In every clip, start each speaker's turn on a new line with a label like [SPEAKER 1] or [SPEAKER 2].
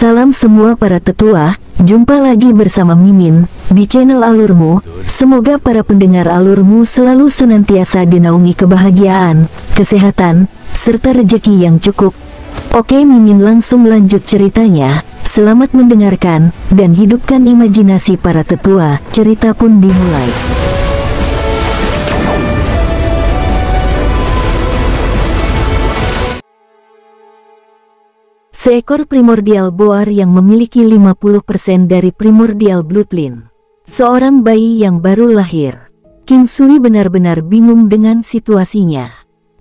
[SPEAKER 1] Salam semua para tetua, jumpa lagi bersama Mimin di channel Alurmu. Semoga para pendengar Alurmu selalu senantiasa dinaungi kebahagiaan, kesehatan, serta rezeki yang cukup. Oke, Mimin langsung lanjut ceritanya. Selamat mendengarkan dan hidupkan imajinasi para tetua. Cerita pun dimulai. Seekor primordial boar yang memiliki 50% dari primordial bloodline. Seorang bayi yang baru lahir. King Sui benar-benar bingung dengan situasinya.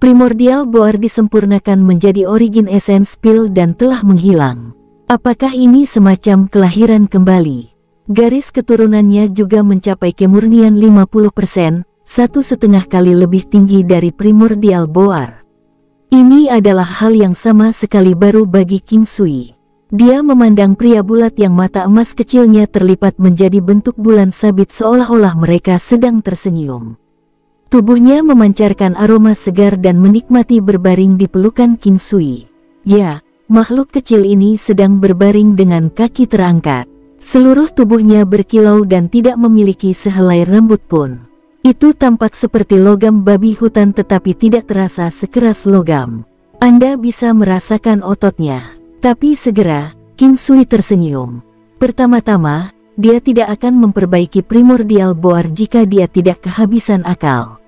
[SPEAKER 1] Primordial boar disempurnakan menjadi origin essence pill dan telah menghilang. Apakah ini semacam kelahiran kembali? Garis keturunannya juga mencapai kemurnian 50%, 1,5 kali lebih tinggi dari primordial boar. Ini adalah hal yang sama sekali baru bagi King Sui. Dia memandang pria bulat yang mata emas kecilnya terlipat menjadi bentuk bulan sabit seolah-olah mereka sedang tersenyum. Tubuhnya memancarkan aroma segar dan menikmati berbaring di pelukan King Sui. Ya, makhluk kecil ini sedang berbaring dengan kaki terangkat. Seluruh tubuhnya berkilau dan tidak memiliki sehelai rambut pun. Itu tampak seperti logam babi hutan tetapi tidak terasa sekeras logam. Anda bisa merasakan ototnya. Tapi segera, King Sui tersenyum. Pertama-tama, dia tidak akan memperbaiki primordial boar jika dia tidak kehabisan akal.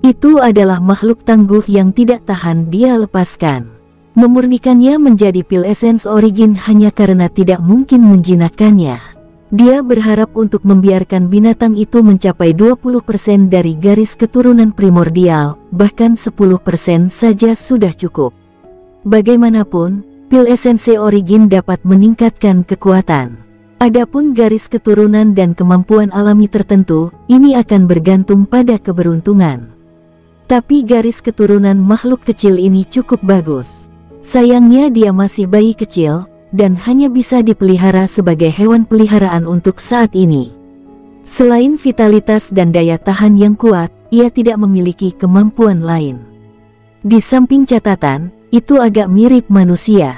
[SPEAKER 1] Itu adalah makhluk tangguh yang tidak tahan dia lepaskan. Memurnikannya menjadi pil essence origin hanya karena tidak mungkin menjinakkannya. Dia berharap untuk membiarkan binatang itu mencapai 20% dari garis keturunan primordial, bahkan 10% saja sudah cukup. Bagaimanapun, pil essence origin dapat meningkatkan kekuatan. Adapun garis keturunan dan kemampuan alami tertentu, ini akan bergantung pada keberuntungan. Tapi garis keturunan makhluk kecil ini cukup bagus. Sayangnya dia masih bayi kecil, dan hanya bisa dipelihara sebagai hewan peliharaan untuk saat ini. Selain vitalitas dan daya tahan yang kuat, ia tidak memiliki kemampuan lain. Di samping catatan, itu agak mirip manusia.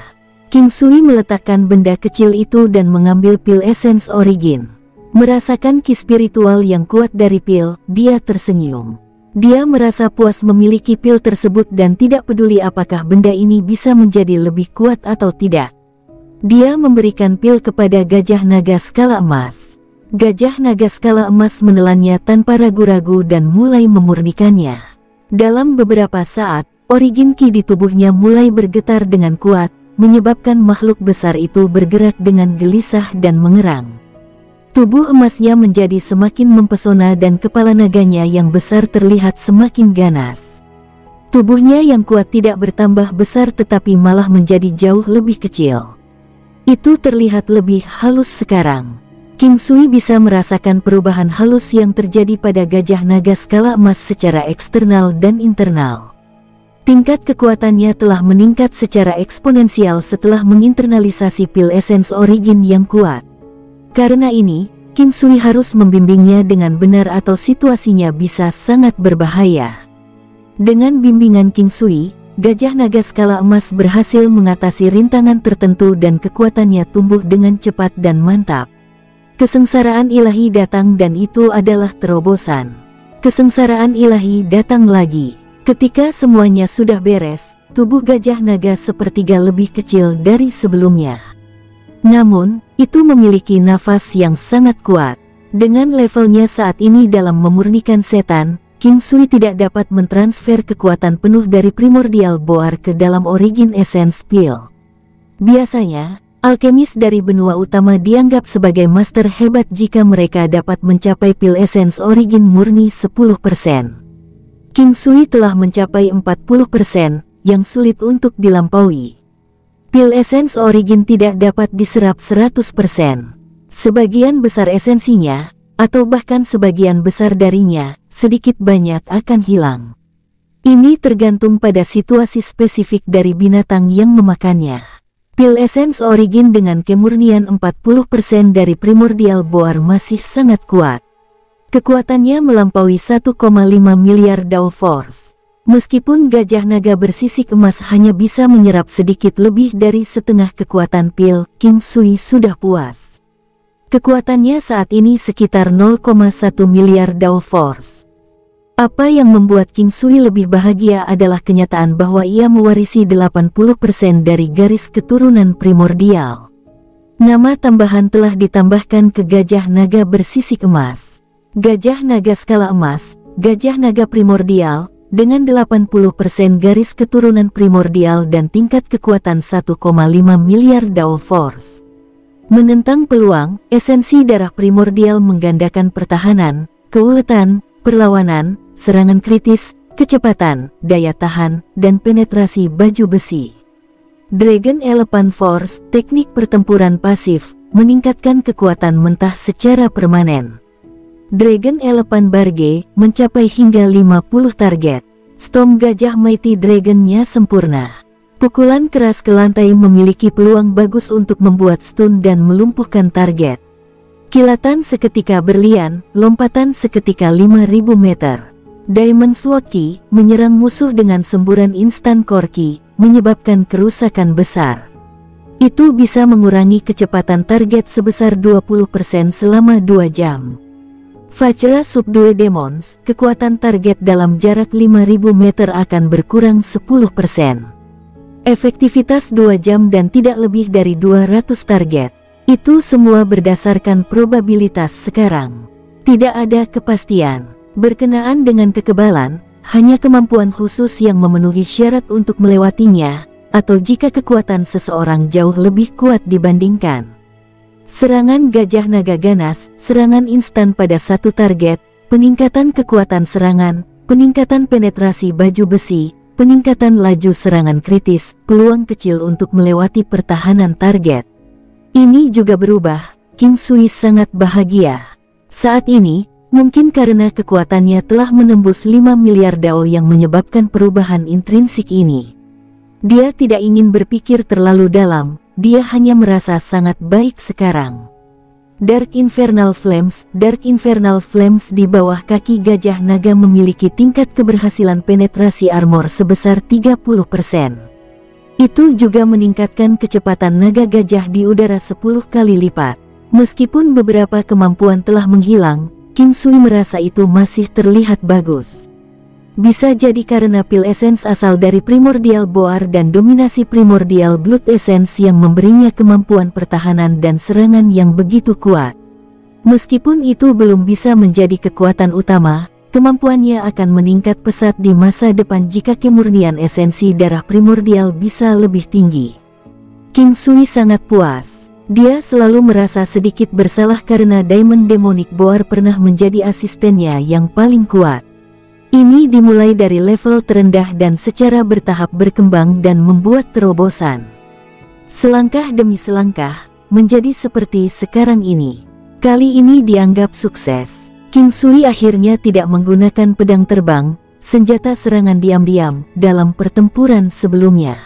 [SPEAKER 1] King Sui meletakkan benda kecil itu dan mengambil pil essence origin. Merasakan ki spiritual yang kuat dari pil, dia tersenyum. Dia merasa puas memiliki pil tersebut dan tidak peduli apakah benda ini bisa menjadi lebih kuat atau tidak. Dia memberikan pil kepada gajah naga skala emas. Gajah naga skala emas menelannya tanpa ragu-ragu dan mulai memurnikannya. Dalam beberapa saat, origin ki di tubuhnya mulai bergetar dengan kuat, menyebabkan makhluk besar itu bergerak dengan gelisah dan mengerang. Tubuh emasnya menjadi semakin mempesona dan kepala naganya yang besar terlihat semakin ganas. Tubuhnya yang kuat tidak bertambah besar tetapi malah menjadi jauh lebih kecil. Itu terlihat lebih halus sekarang. King Sui bisa merasakan perubahan halus yang terjadi pada gajah naga skala emas secara eksternal dan internal. Tingkat kekuatannya telah meningkat secara eksponensial setelah menginternalisasi pil essence origin yang kuat. Karena ini, King Sui harus membimbingnya dengan benar atau situasinya bisa sangat berbahaya. Dengan bimbingan King Sui, gajah naga skala emas berhasil mengatasi rintangan tertentu dan kekuatannya tumbuh dengan cepat dan mantap. Kesengsaraan ilahi datang dan itu adalah terobosan. Kesengsaraan ilahi datang lagi. Ketika semuanya sudah beres, tubuh gajah naga sepertiga lebih kecil dari sebelumnya. Namun, itu memiliki nafas yang sangat kuat. Dengan levelnya saat ini dalam memurnikan setan, King Sui tidak dapat mentransfer kekuatan penuh dari primordial boar ke dalam origin essence pill. Biasanya, alkemis dari benua utama dianggap sebagai master hebat jika mereka dapat mencapai pil essence origin murni 10%. King Sui telah mencapai 40%, yang sulit untuk dilampaui. Pil essence origin tidak dapat diserap 100%. Sebagian besar esensinya, atau bahkan sebagian besar darinya, sedikit banyak akan hilang. Ini tergantung pada situasi spesifik dari binatang yang memakannya. Pil essence origin dengan kemurnian 40% dari primordial boar masih sangat kuat. Kekuatannya melampaui 1,5 miliar Dao Force. Meskipun gajah naga bersisik emas hanya bisa menyerap sedikit lebih dari setengah kekuatan pil, King Sui sudah puas. Kekuatannya saat ini sekitar 0,1 miliar Dao Force. Apa yang membuat King Sui lebih bahagia adalah kenyataan bahwa ia mewarisi 80% dari garis keturunan primordial. Nama tambahan telah ditambahkan ke gajah naga bersisik emas. Gajah naga skala emas, gajah naga primordial, dengan 80% garis keturunan primordial dan tingkat kekuatan 1,5 miliar Dao Force. Menentang peluang, esensi darah primordial menggandakan pertahanan, keuletan, perlawanan, serangan kritis, kecepatan, daya tahan, dan penetrasi baju besi. Dragon Elephant Force, teknik pertempuran pasif, meningkatkan kekuatan mentah secara permanen. Dragon Elephant Barge, mencapai hingga 50 target. Storm Gajah Mighty Dragon-nya sempurna. Pukulan keras ke lantai memiliki peluang bagus untuk membuat stun dan melumpuhkan target. Kilatan seketika berlian, lompatan seketika 5000 meter. Diamond Sword Ki, menyerang musuh dengan semburan instan core ki, menyebabkan kerusakan besar. Itu bisa mengurangi kecepatan target sebesar 20% selama 2 jam. Vajra Subdue Demons, kekuatan target dalam jarak 5000 meter akan berkurang 10%. Efektivitas 2 jam dan tidak lebih dari 200 target. Itu semua berdasarkan probabilitas sekarang. Tidak ada kepastian. Berkenaan dengan kekebalan, hanya kemampuan khusus yang memenuhi syarat untuk melewatinya, atau jika kekuatan seseorang jauh lebih kuat dibandingkan. Serangan gajah naga ganas, serangan instan pada satu target, peningkatan kekuatan serangan, peningkatan penetrasi baju besi, peningkatan laju serangan kritis, peluang kecil untuk melewati pertahanan target. Ini juga berubah, King Sui sangat bahagia. Saat ini, mungkin karena kekuatannya telah menembus 5 miliar Dao yang menyebabkan perubahan intrinsik ini. Dia tidak ingin berpikir terlalu dalam. Dia hanya merasa sangat baik sekarang. Dark Infernal Flames di bawah kaki gajah naga memiliki tingkat keberhasilan penetrasi armor sebesar 30%. Itu juga meningkatkan kecepatan naga gajah di udara 10 kali lipat. Meskipun beberapa kemampuan telah menghilang, King Sui merasa itu masih terlihat bagus. Bisa jadi karena pil essence asal dari primordial boar dan dominasi primordial blood essence yang memberinya kemampuan pertahanan dan serangan yang begitu kuat. Meskipun itu belum bisa menjadi kekuatan utama, kemampuannya akan meningkat pesat di masa depan jika kemurnian esensi darah primordial bisa lebih tinggi. King Sui sangat puas. Dia selalu merasa sedikit bersalah karena Diamond Demonic Boar pernah menjadi asistennya yang paling kuat. Ini dimulai dari level terendah dan secara bertahap berkembang dan membuat terobosan. Selangkah demi selangkah, menjadi seperti sekarang ini. Kali ini dianggap sukses. King Sui akhirnya tidak menggunakan pedang terbang, senjata serangan diam-diam, dalam pertempuran sebelumnya.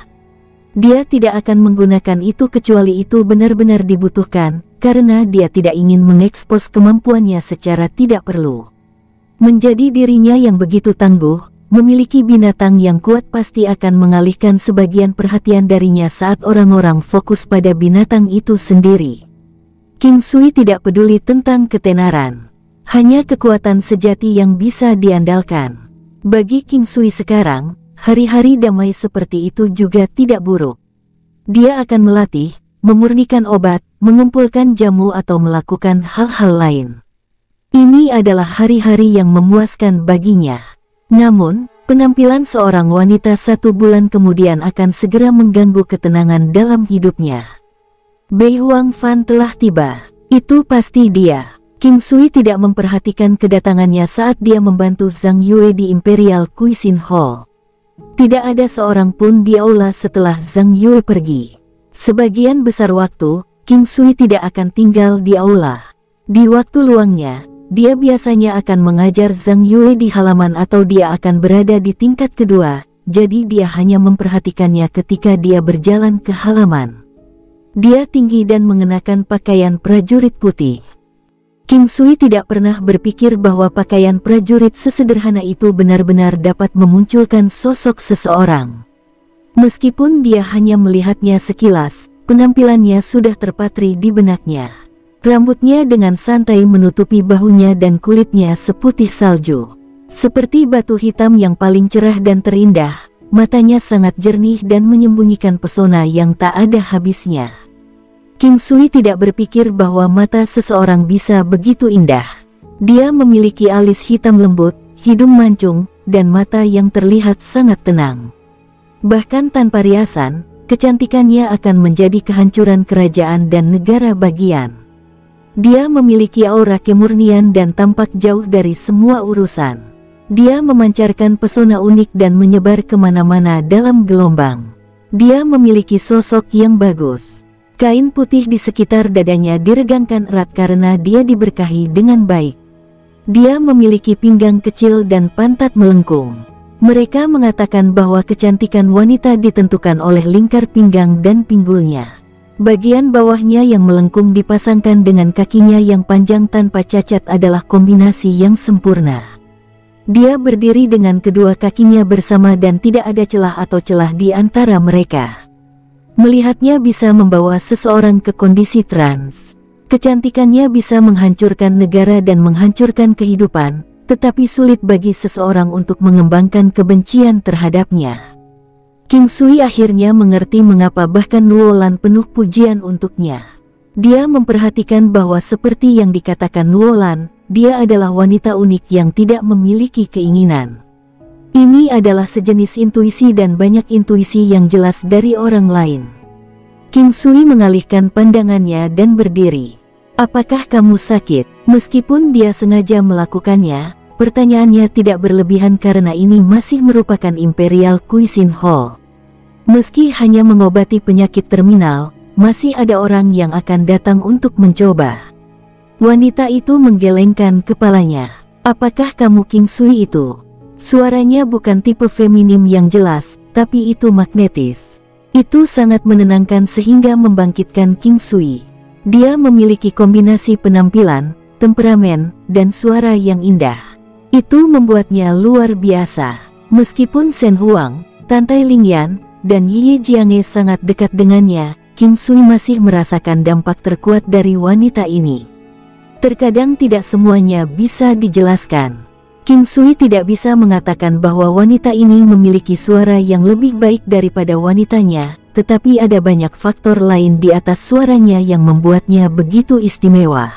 [SPEAKER 1] Dia tidak akan menggunakan itu kecuali itu benar-benar dibutuhkan, karena dia tidak ingin mengekspos kemampuannya secara tidak perlu. Menjadi dirinya yang begitu tangguh, memiliki binatang yang kuat pasti akan mengalihkan sebagian perhatian darinya saat orang-orang fokus pada binatang itu sendiri. King Sui tidak peduli tentang ketenaran. Hanya kekuatan sejati yang bisa diandalkan. Bagi King Sui sekarang, hari-hari damai seperti itu juga tidak buruk. Dia akan melatih, memurnikan obat, mengumpulkan jamu atau melakukan hal-hal lain. Ini adalah hari-hari yang memuaskan baginya. Namun, penampilan seorang wanita 1 bulan kemudian akan segera mengganggu ketenangan dalam hidupnya. Bei Huang Fan telah tiba. Itu pasti dia. King Sui tidak memperhatikan kedatangannya saat dia membantu Zhang Yue di Imperial Cuisine Hall. Tidak ada seorang pun di aula setelah Zhang Yue pergi. Sebagian besar waktu, King Sui tidak akan tinggal di aula. Di waktu luangnya, dia biasanya akan mengajar Zhang Yue di halaman atau dia akan berada di tingkat kedua, jadi dia hanya memperhatikannya ketika dia berjalan ke halaman. Dia tinggi dan mengenakan pakaian prajurit putih. King Sui tidak pernah berpikir bahwa pakaian prajurit sesederhana itu benar-benar dapat memunculkan sosok seseorang. Meskipun dia hanya melihatnya sekilas, penampilannya sudah terpatri di benaknya. Rambutnya dengan santai menutupi bahunya dan kulitnya seputih salju. Seperti batu hitam yang paling cerah dan terindah, matanya sangat jernih dan menyembunyikan pesona yang tak ada habisnya. King Sui tidak berpikir bahwa mata seseorang bisa begitu indah. Dia memiliki alis hitam lembut, hidung mancung, dan mata yang terlihat sangat tenang. Bahkan tanpa riasan, kecantikannya akan menjadi kehancuran kerajaan dan negara bagian. Dia memiliki aura kemurnian dan tampak jauh dari semua urusan. Dia memancarkan pesona unik dan menyebar kemana-mana dalam gelombang. Dia memiliki sosok yang bagus. Kain putih di sekitar dadanya diregangkan erat karena dia diberkahi dengan baik. Dia memiliki pinggang kecil dan pantat melengkung. Mereka mengatakan bahwa kecantikan wanita ditentukan oleh lingkar pinggang dan pinggulnya. Bagian bawahnya yang melengkung dipasangkan dengan kakinya yang panjang tanpa cacat adalah kombinasi yang sempurna. Dia berdiri dengan kedua kakinya bersama dan tidak ada celah atau celah di antara mereka. Melihatnya bisa membawa seseorang ke kondisi trans. Kecantikannya bisa menghancurkan negara dan menghancurkan kehidupan, tetapi sulit bagi seseorang untuk mengembangkan kebencian terhadapnya. King Sui akhirnya mengerti mengapa bahkan Nuolan penuh pujian untuknya. Dia memperhatikan bahwa seperti yang dikatakan Nuolan, dia adalah wanita unik yang tidak memiliki keinginan. Ini adalah sejenis intuisi dan banyak intuisi yang jelas dari orang lain. King Sui mengalihkan pandangannya dan berdiri. Apakah kamu sakit? Meskipun dia sengaja melakukannya, pertanyaannya tidak berlebihan karena ini masih merupakan Imperial Cuisine Hall. Meski hanya mengobati penyakit terminal, masih ada orang yang akan datang untuk mencoba. Wanita itu menggelengkan kepalanya. Apakah kamu King Sui itu? Suaranya bukan tipe feminim yang jelas, tapi itu magnetis. Itu sangat menenangkan sehingga membangkitkan King Sui. Dia memiliki kombinasi penampilan, temperamen, dan suara yang indah. Itu membuatnya luar biasa. Meskipun Shen Huang, Tantai Lingyan, dan Ye Jiange sangat dekat dengannya, King Sui masih merasakan dampak terkuat dari wanita ini. Terkadang tidak semuanya bisa dijelaskan. King Sui tidak bisa mengatakan bahwa wanita ini memiliki suara yang lebih baik daripada wanitanya, tetapi ada banyak faktor lain di atas suaranya yang membuatnya begitu istimewa.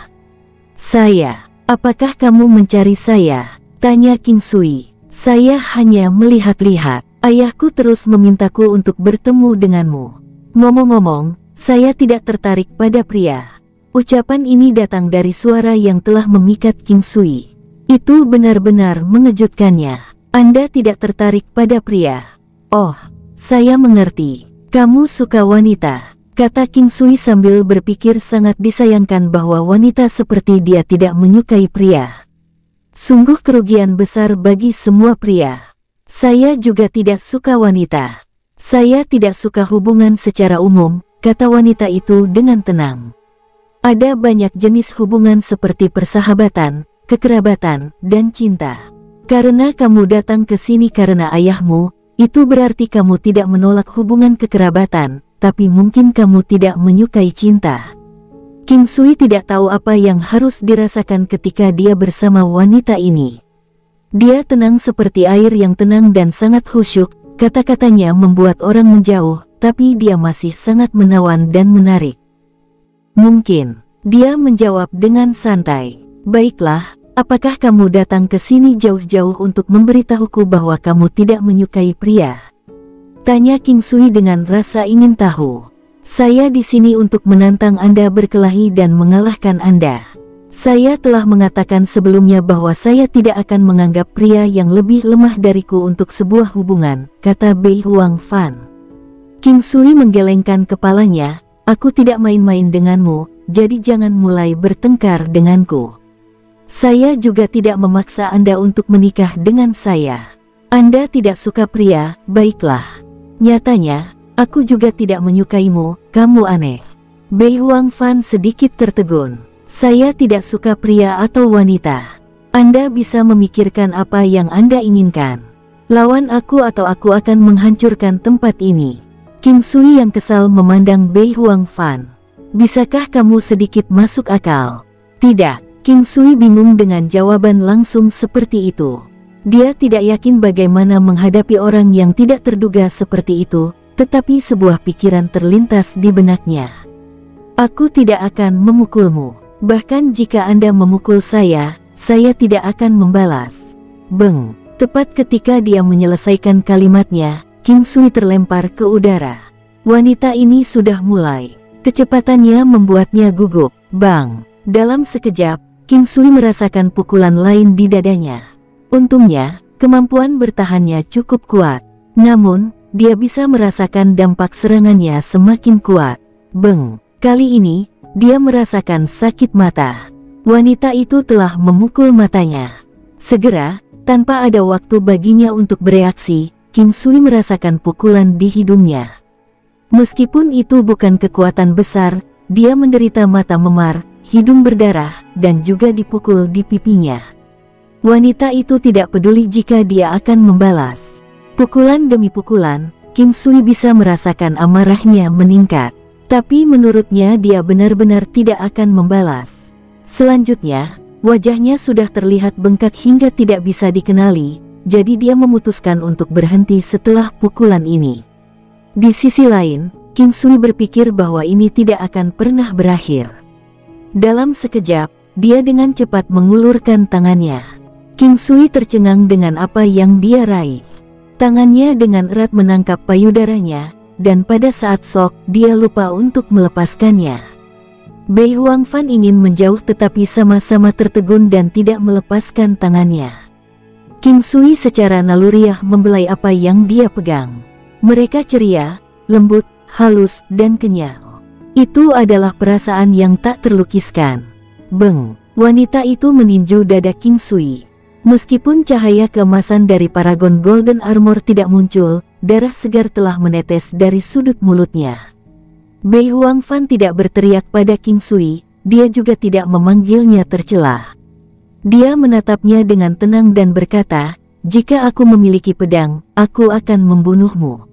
[SPEAKER 1] Saya, apakah kamu mencari saya? Tanya King Sui. Saya hanya melihat-lihat. Ayahku terus memintaku untuk bertemu denganmu. Ngomong-ngomong, saya tidak tertarik pada pria. Ucapan ini datang dari suara yang telah memikat King Sui. Itu benar-benar mengejutkannya. Anda tidak tertarik pada pria. Oh, saya mengerti. Kamu suka wanita, kata King Sui sambil berpikir sangat disayangkan bahwa wanita seperti dia tidak menyukai pria. Sungguh kerugian besar bagi semua pria. Saya juga tidak suka wanita. Saya tidak suka hubungan secara umum, kata wanita itu dengan tenang. Ada banyak jenis hubungan seperti persahabatan, kekerabatan, dan cinta. Karena kamu datang ke sini karena ayahmu, itu berarti kamu tidak menolak hubungan kekerabatan, tapi mungkin kamu tidak menyukai cinta. King Sui tidak tahu apa yang harus dirasakan ketika dia bersama wanita ini. Dia tenang seperti air yang tenang dan sangat khusyuk, kata-katanya membuat orang menjauh, tapi dia masih sangat menawan dan menarik. Mungkin, dia menjawab dengan santai. Baiklah, apakah kamu datang ke sini jauh-jauh untuk memberitahuku bahwa kamu tidak menyukai pria? Tanya King Sui dengan rasa ingin tahu. Saya di sini untuk menantang Anda berkelahi dan mengalahkan Anda. Saya telah mengatakan sebelumnya bahwa saya tidak akan menganggap pria yang lebih lemah dariku untuk sebuah hubungan, kata Bei Huang Fan. King Sui menggelengkan kepalanya. Aku tidak main-main denganmu, jadi jangan mulai bertengkar denganku. Saya juga tidak memaksa Anda untuk menikah dengan saya. Anda tidak suka pria, baiklah. Nyatanya, aku juga tidak menyukaimu, kamu aneh. Bei Huang Fan sedikit tertegun. Saya tidak suka pria atau wanita. Anda bisa memikirkan apa yang Anda inginkan. Lawan aku atau aku akan menghancurkan tempat ini. King Sui yang kesal memandang Bei Huang Fan. Bisakah kamu sedikit masuk akal? Tidak. King Sui bingung dengan jawaban langsung seperti itu. Dia tidak yakin bagaimana menghadapi orang yang tidak terduga seperti itu, tetapi sebuah pikiran terlintas di benaknya. Aku tidak akan memukulmu. Bahkan jika Anda memukul saya tidak akan membalas. Beng! Tepat ketika dia menyelesaikan kalimatnya, King Sui terlempar ke udara. Wanita ini sudah mulai. Kecepatannya membuatnya gugup. Bang! Dalam sekejap, King Sui merasakan pukulan lain di dadanya. Untungnya, kemampuan bertahannya cukup kuat. Namun, dia bisa merasakan dampak serangannya semakin kuat. Beng! Kali ini, dia merasakan sakit mata. Wanita itu telah memukul matanya. Segera, tanpa ada waktu baginya untuk bereaksi, King Sui merasakan pukulan di hidungnya. Meskipun itu bukan kekuatan besar, dia menderita mata memar, hidung berdarah, dan juga dipukul di pipinya. Wanita itu tidak peduli jika dia akan membalas. Pukulan demi pukulan, King Sui bisa merasakan amarahnya meningkat. Tapi menurutnya dia benar-benar tidak akan membalas. Selanjutnya, wajahnya sudah terlihat bengkak hingga tidak bisa dikenali, jadi dia memutuskan untuk berhenti setelah pukulan ini. Di sisi lain, King Sui berpikir bahwa ini tidak akan pernah berakhir. Dalam sekejap, dia dengan cepat mengulurkan tangannya. King Sui tercengang dengan apa yang dia raih. Tangannya dengan erat menangkap payudaranya, dan pada saat shock, dia lupa untuk melepaskannya. Bei Huang Fan ingin menjauh tetapi sama-sama tertegun dan tidak melepaskan tangannya. King Sui secara naluriah membelai apa yang dia pegang. Mereka ceria, lembut, halus, dan kenyal. Itu adalah perasaan yang tak terlukiskan. Beng! Wanita itu meninju dada King Sui. Meskipun cahaya keemasan dari paragon Golden Armor tidak muncul, darah segar telah menetes dari sudut mulutnya. Bei Huang Fan tidak berteriak pada King Sui, dia juga tidak memanggilnya tercela. Dia menatapnya dengan tenang dan berkata, "Jika aku memiliki pedang, aku akan membunuhmu."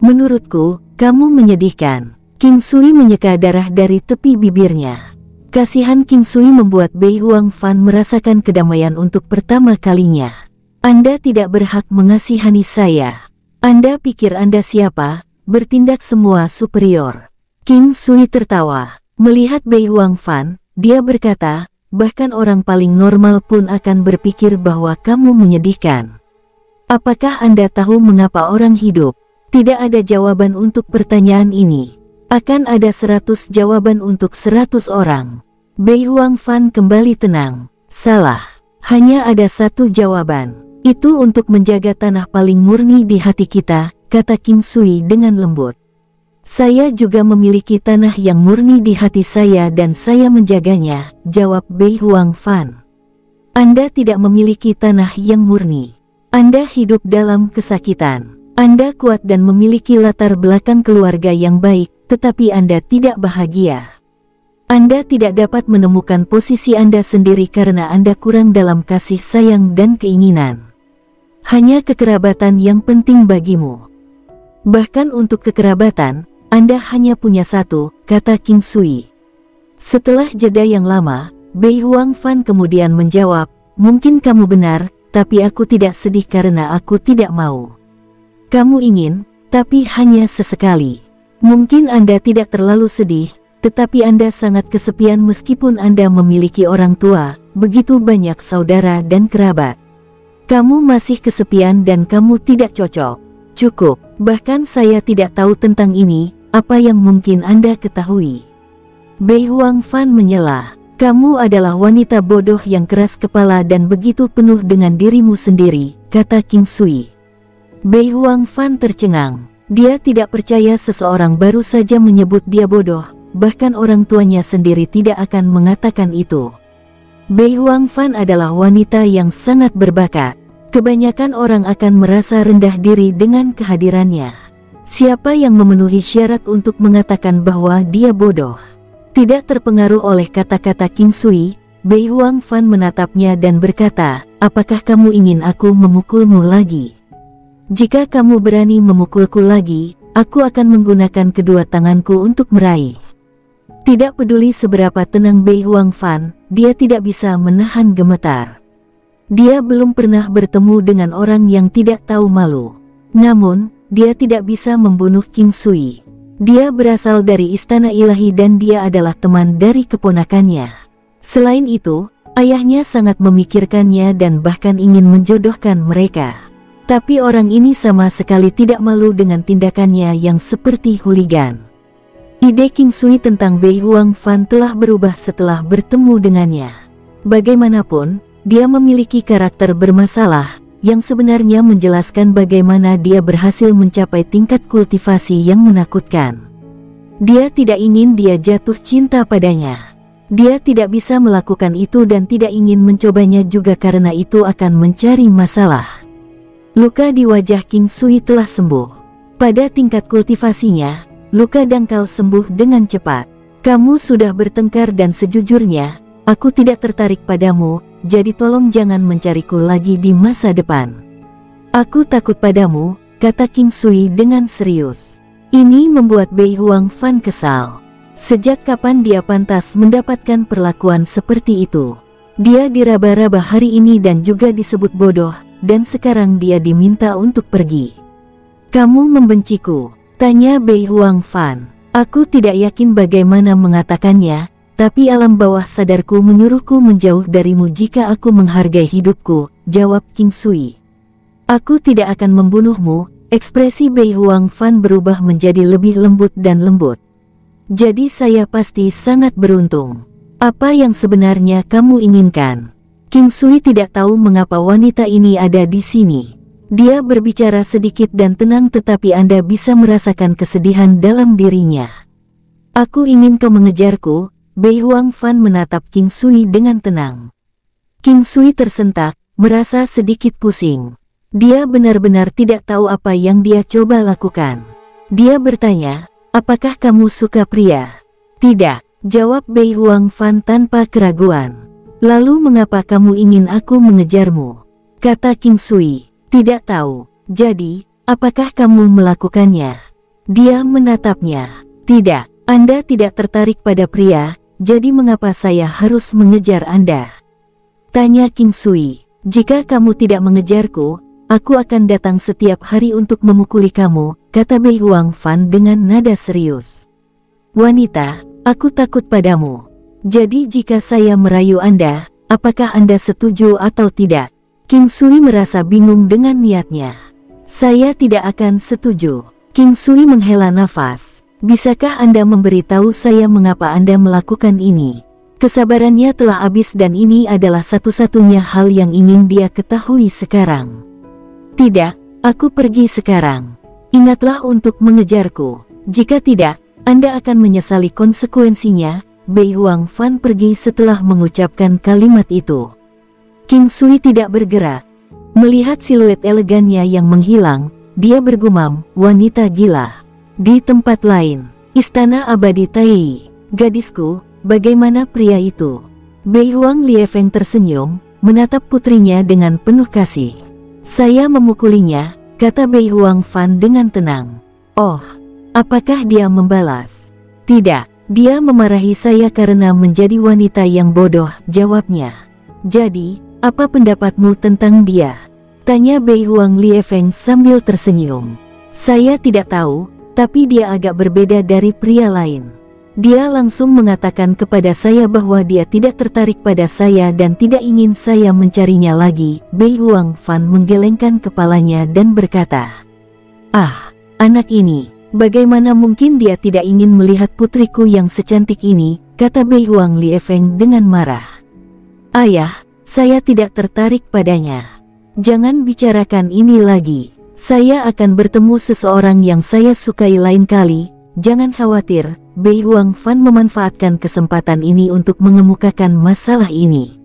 [SPEAKER 1] "Menurutku, kamu menyedihkan." King Sui menyeka darah dari tepi bibirnya. Kasihan King Sui membuat Bei Huang Fan merasakan kedamaian untuk pertama kalinya. "Anda tidak berhak mengasihani saya. Anda pikir Anda siapa? Bertindak semua superior." King Sui tertawa. Melihat Bei Huang Fan, dia berkata, "Bahkan orang paling normal pun akan berpikir bahwa kamu menyedihkan. Apakah Anda tahu mengapa orang hidup? Tidak ada jawaban untuk pertanyaan ini. Akan ada 100 jawaban untuk 100 orang." Bei Huang Fan kembali tenang. "Salah. Hanya ada satu jawaban. Itu untuk menjaga tanah paling murni di hati kita," kata King Sui dengan lembut. "Saya juga memiliki tanah yang murni di hati saya dan saya menjaganya," jawab Bei Huang Fan. "Anda tidak memiliki tanah yang murni. Anda hidup dalam kesakitan. Anda kuat dan memiliki latar belakang keluarga yang baik, tetapi Anda tidak bahagia. Anda tidak dapat menemukan posisi Anda sendiri karena Anda kurang dalam kasih sayang dan keinginan. Hanya kekerabatan yang penting bagimu. Bahkan untuk kekerabatan, Anda hanya punya satu," kata King Sui. Setelah jeda yang lama, Bei Huang Fan kemudian menjawab, "Mungkin kamu benar, tapi aku tidak sedih karena aku tidak mau. Kamu ingin, tapi hanya sesekali. Mungkin Anda tidak terlalu sedih, tetapi Anda sangat kesepian meskipun Anda memiliki orang tua, begitu banyak saudara dan kerabat. Kamu masih kesepian dan kamu tidak cocok. Cukup, bahkan saya tidak tahu tentang ini, apa yang mungkin Anda ketahui?" Bei Huang Fan menyela, "Kamu adalah wanita bodoh yang keras kepala dan begitu penuh dengan dirimu sendiri," kata King Sui. Bei Huang Fan tercengang. Dia tidak percaya seseorang baru saja menyebut dia bodoh, bahkan orang tuanya sendiri tidak akan mengatakan itu. Bei Huang Fan adalah wanita yang sangat berbakat. Kebanyakan orang akan merasa rendah diri dengan kehadirannya. Siapa yang memenuhi syarat untuk mengatakan bahwa dia bodoh? Tidak terpengaruh oleh kata-kata King Sui, Bei Huang Fan menatapnya dan berkata, apakah kamu ingin aku memukulmu lagi? Jika kamu berani memukulku lagi, aku akan menggunakan kedua tanganku untuk meraih. Tidak peduli seberapa tenang Bei Huang Fan, dia tidak bisa menahan gemetar. Dia belum pernah bertemu dengan orang yang tidak tahu malu. Namun, dia tidak bisa membunuh King Sui. Dia berasal dari istana ilahi dan dia adalah teman dari keponakannya. Selain itu, ayahnya sangat memikirkannya dan bahkan ingin menjodohkan mereka. Tapi orang ini sama sekali tidak malu dengan tindakannya yang seperti hooligan. Ide King Sui tentang Bei Huang Fan telah berubah setelah bertemu dengannya. Bagaimanapun, dia memiliki karakter bermasalah, yang sebenarnya menjelaskan bagaimana dia berhasil mencapai tingkat kultivasi yang menakutkan. Dia tidak ingin dia jatuh cinta padanya. Dia tidak bisa melakukan itu dan tidak ingin mencobanya juga karena itu akan mencari masalah. Luka di wajah King Sui telah sembuh. Pada tingkat kultivasinya, luka dangkal sembuh dengan cepat. Kamu sudah bertengkar dan sejujurnya, aku tidak tertarik padamu, jadi tolong jangan mencariku lagi di masa depan. Aku takut padamu, kata King Sui dengan serius. Ini membuat Bei Huang Fan kesal. Sejak kapan dia pantas mendapatkan perlakuan seperti itu? Dia diraba-raba hari ini dan juga disebut bodoh, dan sekarang dia diminta untuk pergi. Kamu membenciku? Tanya Bei Huang Fan. Aku tidak yakin bagaimana mengatakannya, tapi alam bawah sadarku menyuruhku menjauh darimu jika aku menghargai hidupku, jawab King Sui. Aku tidak akan membunuhmu. Ekspresi Bei Huang Fan berubah menjadi lebih lembut dan lembut. Jadi saya pasti sangat beruntung. Apa yang sebenarnya kamu inginkan? King Sui tidak tahu mengapa wanita ini ada di sini. Dia berbicara sedikit dan tenang tetapi Anda bisa merasakan kesedihan dalam dirinya. Aku ingin kau mengejarku. Bei Huang Fan menatap King Sui dengan tenang. King Sui tersentak, merasa sedikit pusing. Dia benar-benar tidak tahu apa yang dia coba lakukan. Dia bertanya, apakah kamu suka pria? Tidak, jawab Bei Huang Fan tanpa keraguan. Lalu mengapa kamu ingin aku mengejarmu? Kata King Sui, tidak tahu. Jadi, apakah kamu melakukannya? Dia menatapnya. Tidak, Anda tidak tertarik pada pria, jadi mengapa saya harus mengejar Anda? Tanya King Sui. Jika kamu tidak mengejarku, aku akan datang setiap hari untuk memukuli kamu, kata Bei Huang Fan dengan nada serius. Wanita, aku takut padamu. Jadi jika saya merayu Anda, apakah Anda setuju atau tidak? King Sui merasa bingung dengan niatnya. Saya tidak akan setuju. King Sui menghela nafas. Bisakah Anda memberitahu saya mengapa Anda melakukan ini? Kesabarannya telah habis dan ini adalah satu-satunya hal yang ingin dia ketahui sekarang. Tidak, aku pergi sekarang. Ingatlah untuk mengejarku. Jika tidak, Anda akan menyesali konsekuensinya. Bei Huang Fan pergi setelah mengucapkan kalimat itu. King Sui tidak bergerak. Melihat siluet elegannya yang menghilang, dia bergumam, wanita gila. Di tempat lain, istana abadi Tai. Gadisku, bagaimana pria itu? Bei Huang Liefeng tersenyum, menatap putrinya dengan penuh kasih. Saya memukulinya, kata Bei Huang Fan dengan tenang. Oh, apakah dia membalas? Tidak. Dia memarahi saya karena menjadi wanita yang bodoh, jawabnya. Jadi, apa pendapatmu tentang dia? Tanya Bei Huang Liefeng sambil tersenyum. Saya tidak tahu, tapi dia agak berbeda dari pria lain. Dia langsung mengatakan kepada saya bahwa dia tidak tertarik pada saya dan tidak ingin saya mencarinya lagi. Bei Huang Fan menggelengkan kepalanya dan berkata, ah, anak ini. Bagaimana mungkin dia tidak ingin melihat putriku yang secantik ini, kata Bei Huang Liefeng dengan marah. Ayah, saya tidak tertarik padanya. Jangan bicarakan ini lagi. Saya akan bertemu seseorang yang saya sukai lain kali. Jangan khawatir. Bei Huang Fan memanfaatkan kesempatan ini untuk mengemukakan masalah ini.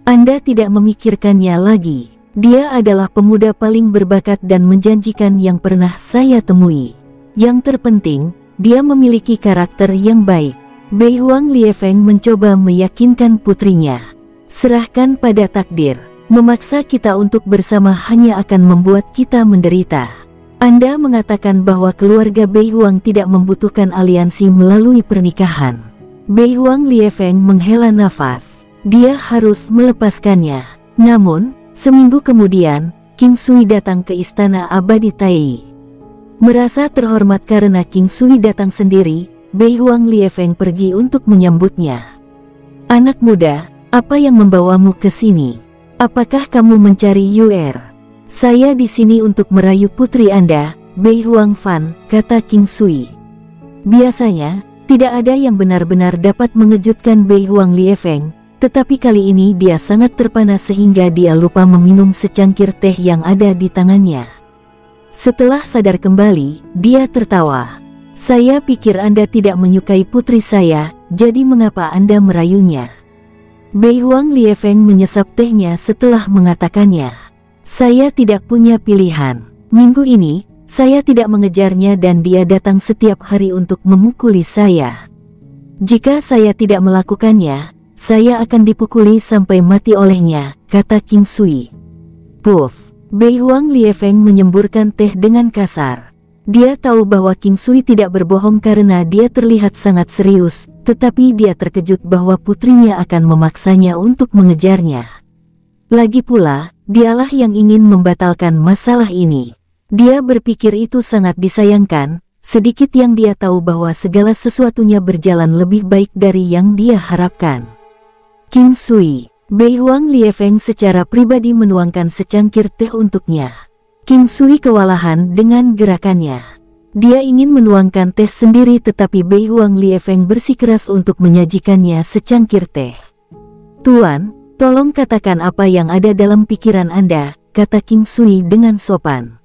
[SPEAKER 1] Anda tidak memikirkannya lagi. Dia adalah pemuda paling berbakat dan menjanjikan yang pernah saya temui. Yang terpenting, dia memiliki karakter yang baik. Beihuang Liefeng mencoba meyakinkan putrinya. Serahkan pada takdir. Memaksa kita untuk bersama hanya akan membuat kita menderita. Anda mengatakan bahwa keluarga Beihuang tidak membutuhkan aliansi melalui pernikahan. Beihuang Liefeng menghela nafas. Dia harus melepaskannya. Namun, seminggu kemudian, King Sui datang ke istana abadi Tai. Merasa terhormat karena King Sui datang sendiri, Beihuang Liefeng pergi untuk menyambutnya. Anak muda, apa yang membawamu ke sini? Apakah kamu mencari Yuer? Saya di sini untuk merayu putri Anda, Beihuang Fan, kata King Sui. Biasanya, tidak ada yang benar-benar dapat mengejutkan Beihuang Liefeng, tetapi kali ini dia sangat terpana sehingga dia lupa meminum secangkir teh yang ada di tangannya. Setelah sadar kembali, dia tertawa. Saya pikir Anda tidak menyukai putri saya, jadi mengapa Anda merayunya? Beihuang Liefeng menyesap tehnya setelah mengatakannya. Saya tidak punya pilihan. Minggu ini, saya tidak mengejarnya dan dia datang setiap hari untuk memukuli saya. Jika saya tidak melakukannya, saya akan dipukuli sampai mati olehnya, kata King Sui. Puff. Beihuang Liefeng menyemburkan teh dengan kasar. Dia tahu bahwa King Sui tidak berbohong karena dia terlihat sangat serius, tetapi dia terkejut bahwa putrinya akan memaksanya untuk mengejarnya. Lagi pula, dialah yang ingin membatalkan masalah ini. Dia berpikir itu sangat disayangkan, sedikit yang dia tahu bahwa segala sesuatunya berjalan lebih baik dari yang dia harapkan. King Sui. Beihuang Liefeng secara pribadi menuangkan secangkir teh untuknya. King Sui kewalahan dengan gerakannya. Dia ingin menuangkan teh sendiri tetapi Beihuang Liefeng bersikeras untuk menyajikannya secangkir teh. Tuan, tolong katakan apa yang ada dalam pikiran Anda, kata King Sui dengan sopan.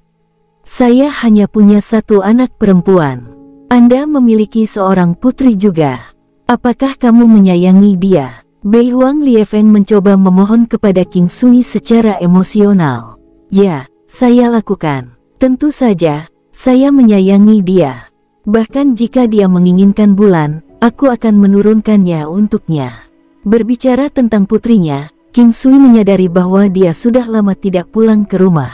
[SPEAKER 1] Saya hanya punya satu anak perempuan. Anda memiliki seorang putri juga. Apakah kamu menyayangi dia? Beihuang Liefeng mencoba memohon kepada King Sui secara emosional. Ya, saya lakukan. Tentu saja, saya menyayangi dia. Bahkan jika dia menginginkan bulan, aku akan menurunkannya untuknya. Berbicara tentang putrinya, King Sui menyadari bahwa dia sudah lama tidak pulang ke rumah.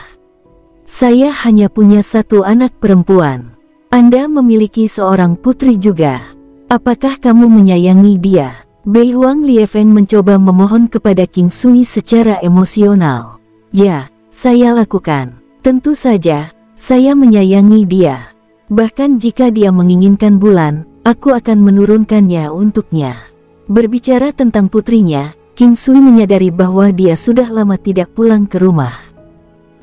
[SPEAKER 1] Saya hanya punya satu anak perempuan. Anda memiliki seorang putri juga. Apakah kamu menyayangi dia? Beihuang Liefeng mencoba memohon kepada King Sui secara emosional. Ya, saya lakukan. Tentu saja, saya menyayangi dia. Bahkan jika dia menginginkan bulan, aku akan menurunkannya untuknya. Berbicara tentang putrinya, King Sui menyadari bahwa dia sudah lama tidak pulang ke rumah.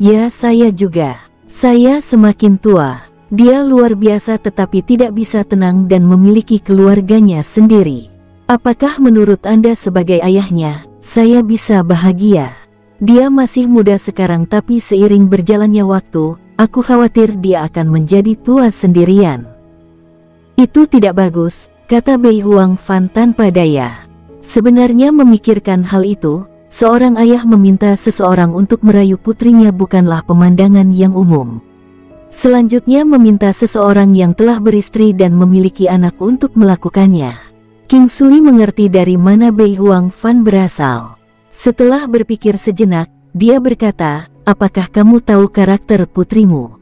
[SPEAKER 1] Ya, saya juga. Saya semakin tua. Dia luar biasa tetapi tidak bisa tenang dan memiliki keluarganya sendiri. Apakah menurut Anda sebagai ayahnya, saya bisa bahagia? Dia masih muda sekarang tapi seiring berjalannya waktu, aku khawatir dia akan menjadi tua sendirian. Itu tidak bagus, kata Beihuang Fan tanpa daya. Sebenarnya memikirkan hal itu, seorang ayah meminta seseorang untuk merayu putrinya bukanlah pemandangan yang umum. Selanjutnya meminta seseorang yang telah beristri dan memiliki anak untuk melakukannya. King Sui mengerti dari mana Beihuang Fan berasal. Setelah berpikir sejenak, dia berkata, apakah kamu tahu karakter putrimu?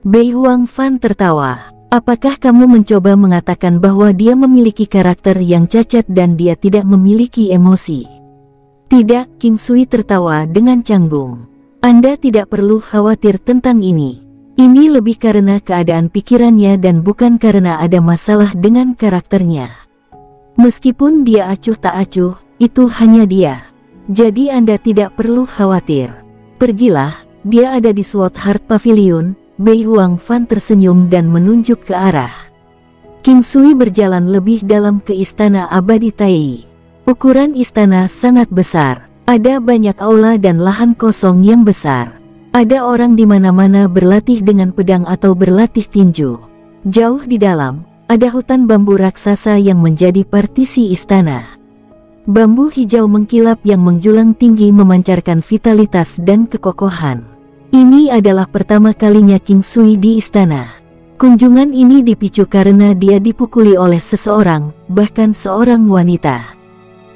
[SPEAKER 1] Beihuang Fan tertawa. Apakah kamu mencoba mengatakan bahwa dia memiliki karakter yang cacat dan dia tidak memiliki emosi? Tidak, King Sui tertawa dengan canggung. Anda tidak perlu khawatir tentang ini. Ini lebih karena keadaan pikirannya dan bukan karena ada masalah dengan karakternya. Meskipun dia acuh tak acuh, itu hanya dia. Jadi Anda tidak perlu khawatir. Pergilah, dia ada di Swathard Pavilion. Beihuang Fan tersenyum dan menunjuk ke arah. King Sui berjalan lebih dalam ke istana abadi Tai. Ukuran istana sangat besar. Ada banyak aula dan lahan kosong yang besar. Ada orang di mana-mana berlatih dengan pedang atau berlatih tinju. Jauh di dalam, ada hutan bambu raksasa yang menjadi partisi istana. Bambu hijau mengkilap yang menjulang tinggi memancarkan vitalitas dan kekokohan. Ini adalah pertama kalinya King Sui di istana. Kunjungan ini dipicu karena dia dipukuli oleh seseorang, bahkan seorang wanita.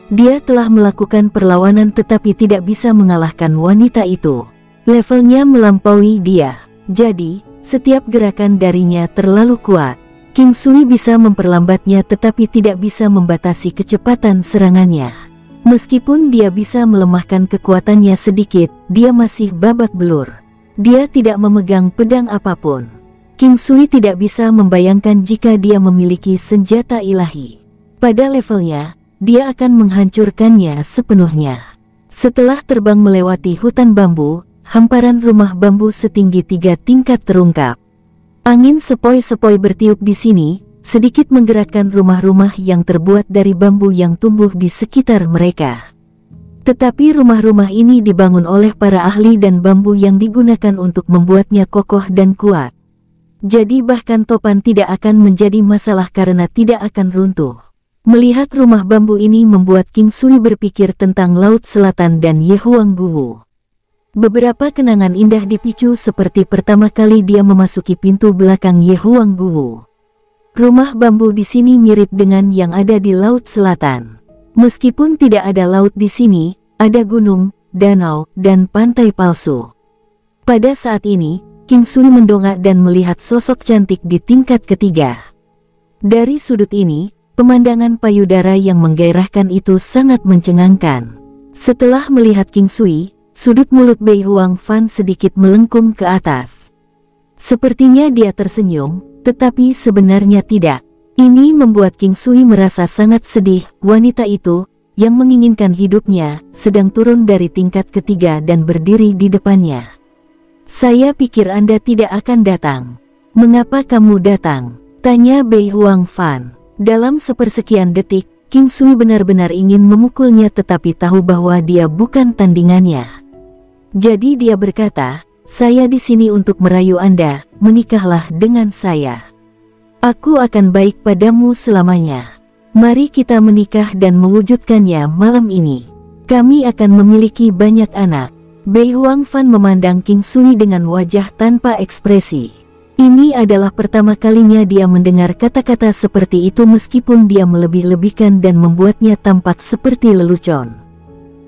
[SPEAKER 1] Dia telah melakukan perlawanan tetapi tidak bisa mengalahkan wanita itu. Levelnya melampaui dia. Jadi, setiap gerakan darinya terlalu kuat. King Sui bisa memperlambatnya tetapi tidak bisa membatasi kecepatan serangannya. Meskipun dia bisa melemahkan kekuatannya sedikit, dia masih babak belur. Dia tidak memegang pedang apapun. King Sui tidak bisa membayangkan jika dia memiliki senjata ilahi. Pada levelnya, dia akan menghancurkannya sepenuhnya. Setelah terbang melewati hutan bambu, hamparan rumah bambu setinggi 3 tingkat terungkap. Angin sepoi-sepoi bertiup di sini, sedikit menggerakkan rumah-rumah yang terbuat dari bambu yang tumbuh di sekitar mereka. Tetapi rumah-rumah ini dibangun oleh para ahli dan bambu yang digunakan untuk membuatnya kokoh dan kuat. Jadi bahkan topan tidak akan menjadi masalah karena tidak akan runtuh. Melihat rumah bambu ini membuat King Sui berpikir tentang Laut Selatan dan Yehuangguwu. Beberapa kenangan indah dipicu seperti pertama kali dia memasuki pintu belakang Yehuangguwu. Rumah bambu di sini mirip dengan yang ada di Laut Selatan. Meskipun tidak ada laut di sini, ada gunung, danau, dan pantai palsu. Pada saat ini, King Sui mendongak dan melihat sosok cantik di tingkat ketiga. Dari sudut ini, pemandangan payudara yang menggairahkan itu sangat mencengangkan. Setelah melihat King Sui, sudut mulut Bei Huang Fan sedikit melengkung ke atas. Sepertinya dia tersenyum, tetapi sebenarnya tidak. Ini membuat King Sui merasa sangat sedih. Wanita itu, yang menginginkan hidupnya, sedang turun dari tingkat ketiga dan berdiri di depannya. Saya pikir Anda tidak akan datang. Mengapa kamu datang? Tanya Bei Huang Fan. Dalam sepersekian detik, King Sui benar-benar ingin memukulnya tetapi tahu bahwa dia bukan tandingannya. Jadi dia berkata, saya di sini untuk merayu Anda, menikahlah dengan saya. Aku akan baik padamu selamanya. Mari kita menikah dan mewujudkannya malam ini. Kami akan memiliki banyak anak. Bei Huang Fan memandang King Sui dengan wajah tanpa ekspresi. Ini adalah pertama kalinya dia mendengar kata-kata seperti itu meskipun dia melebih-lebihkan dan membuatnya tampak seperti lelucon.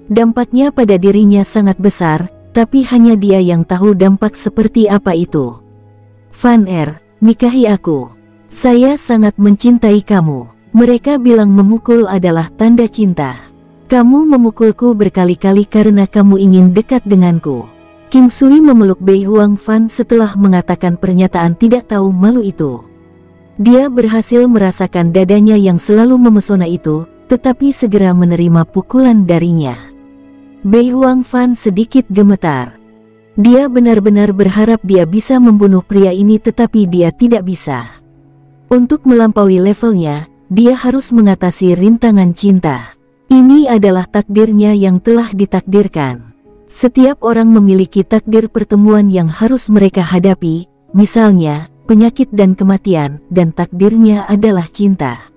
[SPEAKER 1] Dampaknya pada dirinya sangat besar, tapi hanya dia yang tahu dampak seperti apa itu. Fan nikahi aku. Saya sangat mencintai kamu. Mereka bilang memukul adalah tanda cinta. Kamu memukulku berkali-kali karena kamu ingin dekat denganku. King Sui memeluk Bei Huang Fan setelah mengatakan pernyataan tidak tahu malu itu. Dia berhasil merasakan dadanya yang selalu memesona itu, tetapi segera menerima pukulan darinya. Bei Huang Fan sedikit gemetar. Dia benar-benar berharap dia bisa membunuh pria ini tetapi dia tidak bisa. Untuk melampaui levelnya, dia harus mengatasi rintangan cinta. Ini adalah takdirnya yang telah ditakdirkan. Setiap orang memiliki takdir pertemuan yang harus mereka hadapi, misalnya, penyakit dan kematian, dan takdirnya adalah cinta.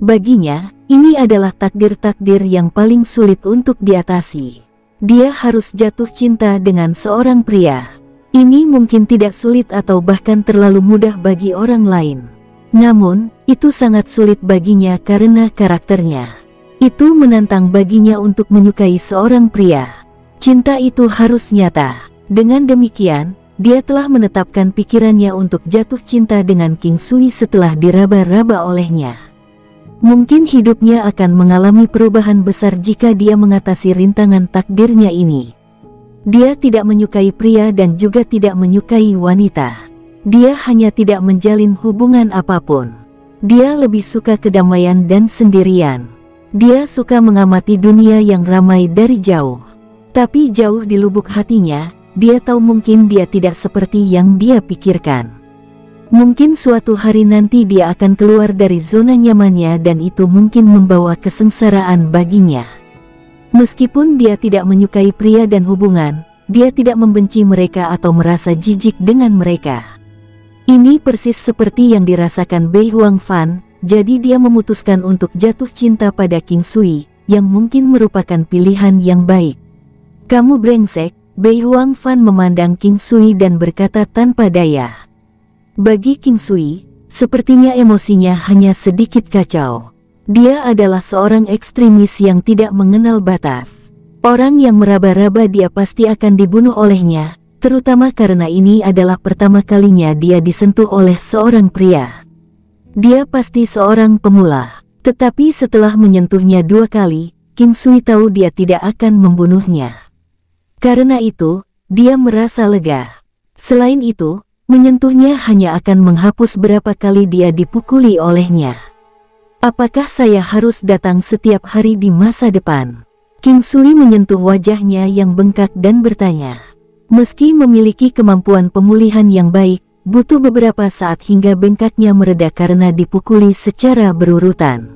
[SPEAKER 1] Baginya, ini adalah takdir-takdir yang paling sulit untuk diatasi. Dia harus jatuh cinta dengan seorang pria. Ini mungkin tidak sulit atau bahkan terlalu mudah bagi orang lain. Namun, itu sangat sulit baginya karena karakternya. Itu menantang baginya untuk menyukai seorang pria. Cinta itu harus nyata. Dengan demikian, dia telah menetapkan pikirannya untuk jatuh cinta dengan King Sui setelah diraba-raba olehnya. Mungkin hidupnya akan mengalami perubahan besar jika dia mengatasi rintangan takdirnya ini. Dia tidak menyukai pria dan juga tidak menyukai wanita. Dia hanya tidak menjalin hubungan apapun. Dia lebih suka kedamaian dan sendirian. Dia suka mengamati dunia yang ramai dari jauh. Tapi jauh di lubuk hatinya, dia tahu mungkin dia tidak seperti yang dia pikirkan. Mungkin suatu hari nanti dia akan keluar dari zona nyamannya dan itu mungkin membawa kesengsaraan baginya. Meskipun dia tidak menyukai pria dan hubungan, dia tidak membenci mereka atau merasa jijik dengan mereka. Ini persis seperti yang dirasakan Bei Huang Fan. Jadi dia memutuskan untuk jatuh cinta pada King Sui, yang mungkin merupakan pilihan yang baik. Kamu brengsek, Bei Huang Fan memandang King Sui dan berkata tanpa daya. Bagi King Sui, sepertinya emosinya hanya sedikit kacau. Dia adalah seorang ekstremis yang tidak mengenal batas. Orang yang meraba-raba dia pasti akan dibunuh olehnya, terutama karena ini adalah pertama kalinya dia disentuh oleh seorang pria. Dia pasti seorang pemula, tetapi setelah menyentuhnya 2 kali, King Sui tahu dia tidak akan membunuhnya. Karena itu, dia merasa lega. Selain itu, menyentuhnya hanya akan menghapus berapa kali dia dipukuli olehnya. Apakah saya harus datang setiap hari di masa depan? King Sui menyentuh wajahnya yang bengkak dan bertanya. Meski memiliki kemampuan pemulihan yang baik, butuh beberapa saat hingga bengkaknya mereda karena dipukuli secara berurutan.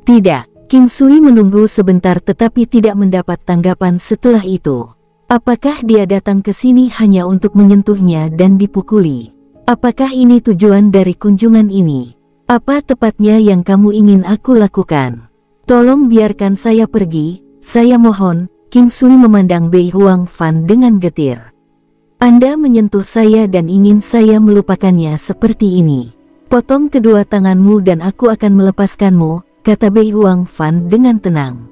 [SPEAKER 1] Tidak, King Sui menunggu sebentar tetapi tidak mendapat tanggapan setelah itu. Apakah dia datang ke sini hanya untuk menyentuhnya dan dipukuli? Apakah ini tujuan dari kunjungan ini? Apa tepatnya yang kamu ingin aku lakukan? Tolong biarkan saya pergi, saya mohon. King Sui memandang Bei Huang Fan dengan getir. Anda menyentuh saya dan ingin saya melupakannya seperti ini. Potong kedua tanganmu dan aku akan melepaskanmu, kata Bei Huang Fan dengan tenang.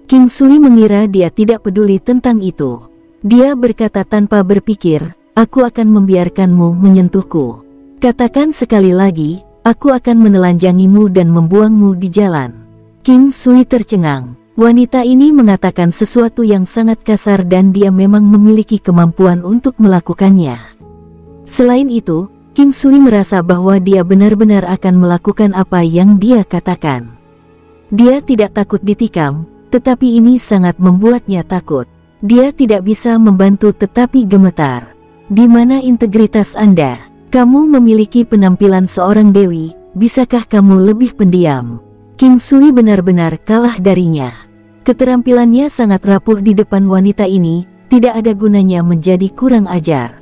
[SPEAKER 1] King Sui mengira dia tidak peduli tentang itu. Dia berkata tanpa berpikir, aku akan membiarkanmu menyentuhku. Katakan sekali lagi, aku akan menelanjangimu dan membuangmu di jalan. King Sui tercengang. Wanita ini mengatakan sesuatu yang sangat kasar dan dia memang memiliki kemampuan untuk melakukannya. Selain itu, King Sui merasa bahwa dia benar-benar akan melakukan apa yang dia katakan. Dia tidak takut ditikam, tetapi ini sangat membuatnya takut. Dia tidak bisa membantu tetapi gemetar. Di mana integritas Anda? Kamu memiliki penampilan seorang dewi, bisakah kamu lebih pendiam? King Sui benar-benar kalah darinya. Keterampilannya sangat rapuh di depan wanita ini, tidak ada gunanya menjadi kurang ajar.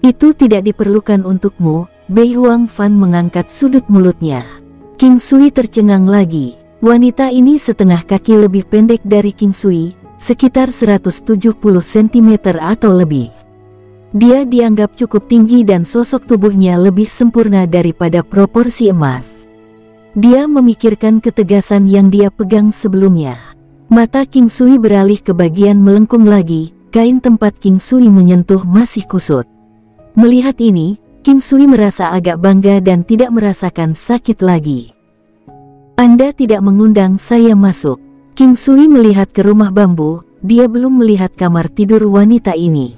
[SPEAKER 1] Itu tidak diperlukan untukmu, Bei Huang Fan mengangkat sudut mulutnya. King Sui tercengang lagi. Wanita ini setengah kaki lebih pendek dari King Sui, sekitar 170 cm atau lebih. Dia dianggap cukup tinggi dan sosok tubuhnya lebih sempurna daripada proporsi emas. Dia memikirkan ketegasan yang dia pegang sebelumnya. Mata King Sui beralih ke bagian melengkung lagi, kain tempat King Sui menyentuh masih kusut. Melihat ini, King Sui merasa agak bangga dan tidak merasakan sakit lagi. Anda tidak mengundang saya masuk. King Sui melihat ke rumah bambu, dia belum melihat kamar tidur wanita ini.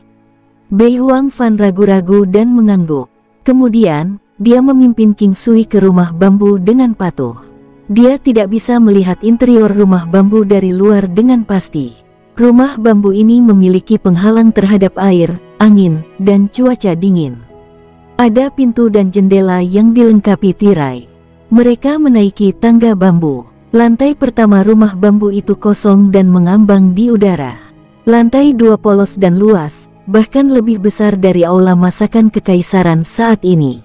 [SPEAKER 1] Bei Huang Fan ragu-ragu dan mengangguk. Kemudian, dia memimpin King Sui ke rumah bambu dengan patuh. Dia tidak bisa melihat interior rumah bambu dari luar dengan pasti. Rumah bambu ini memiliki penghalang terhadap air, angin, dan cuaca dingin. Ada pintu dan jendela yang dilengkapi tirai. Mereka menaiki tangga bambu. Lantai pertama rumah bambu itu kosong dan mengambang di udara. Lantai 2 polos dan luas, bahkan lebih besar dari aula masakan kekaisaran saat ini.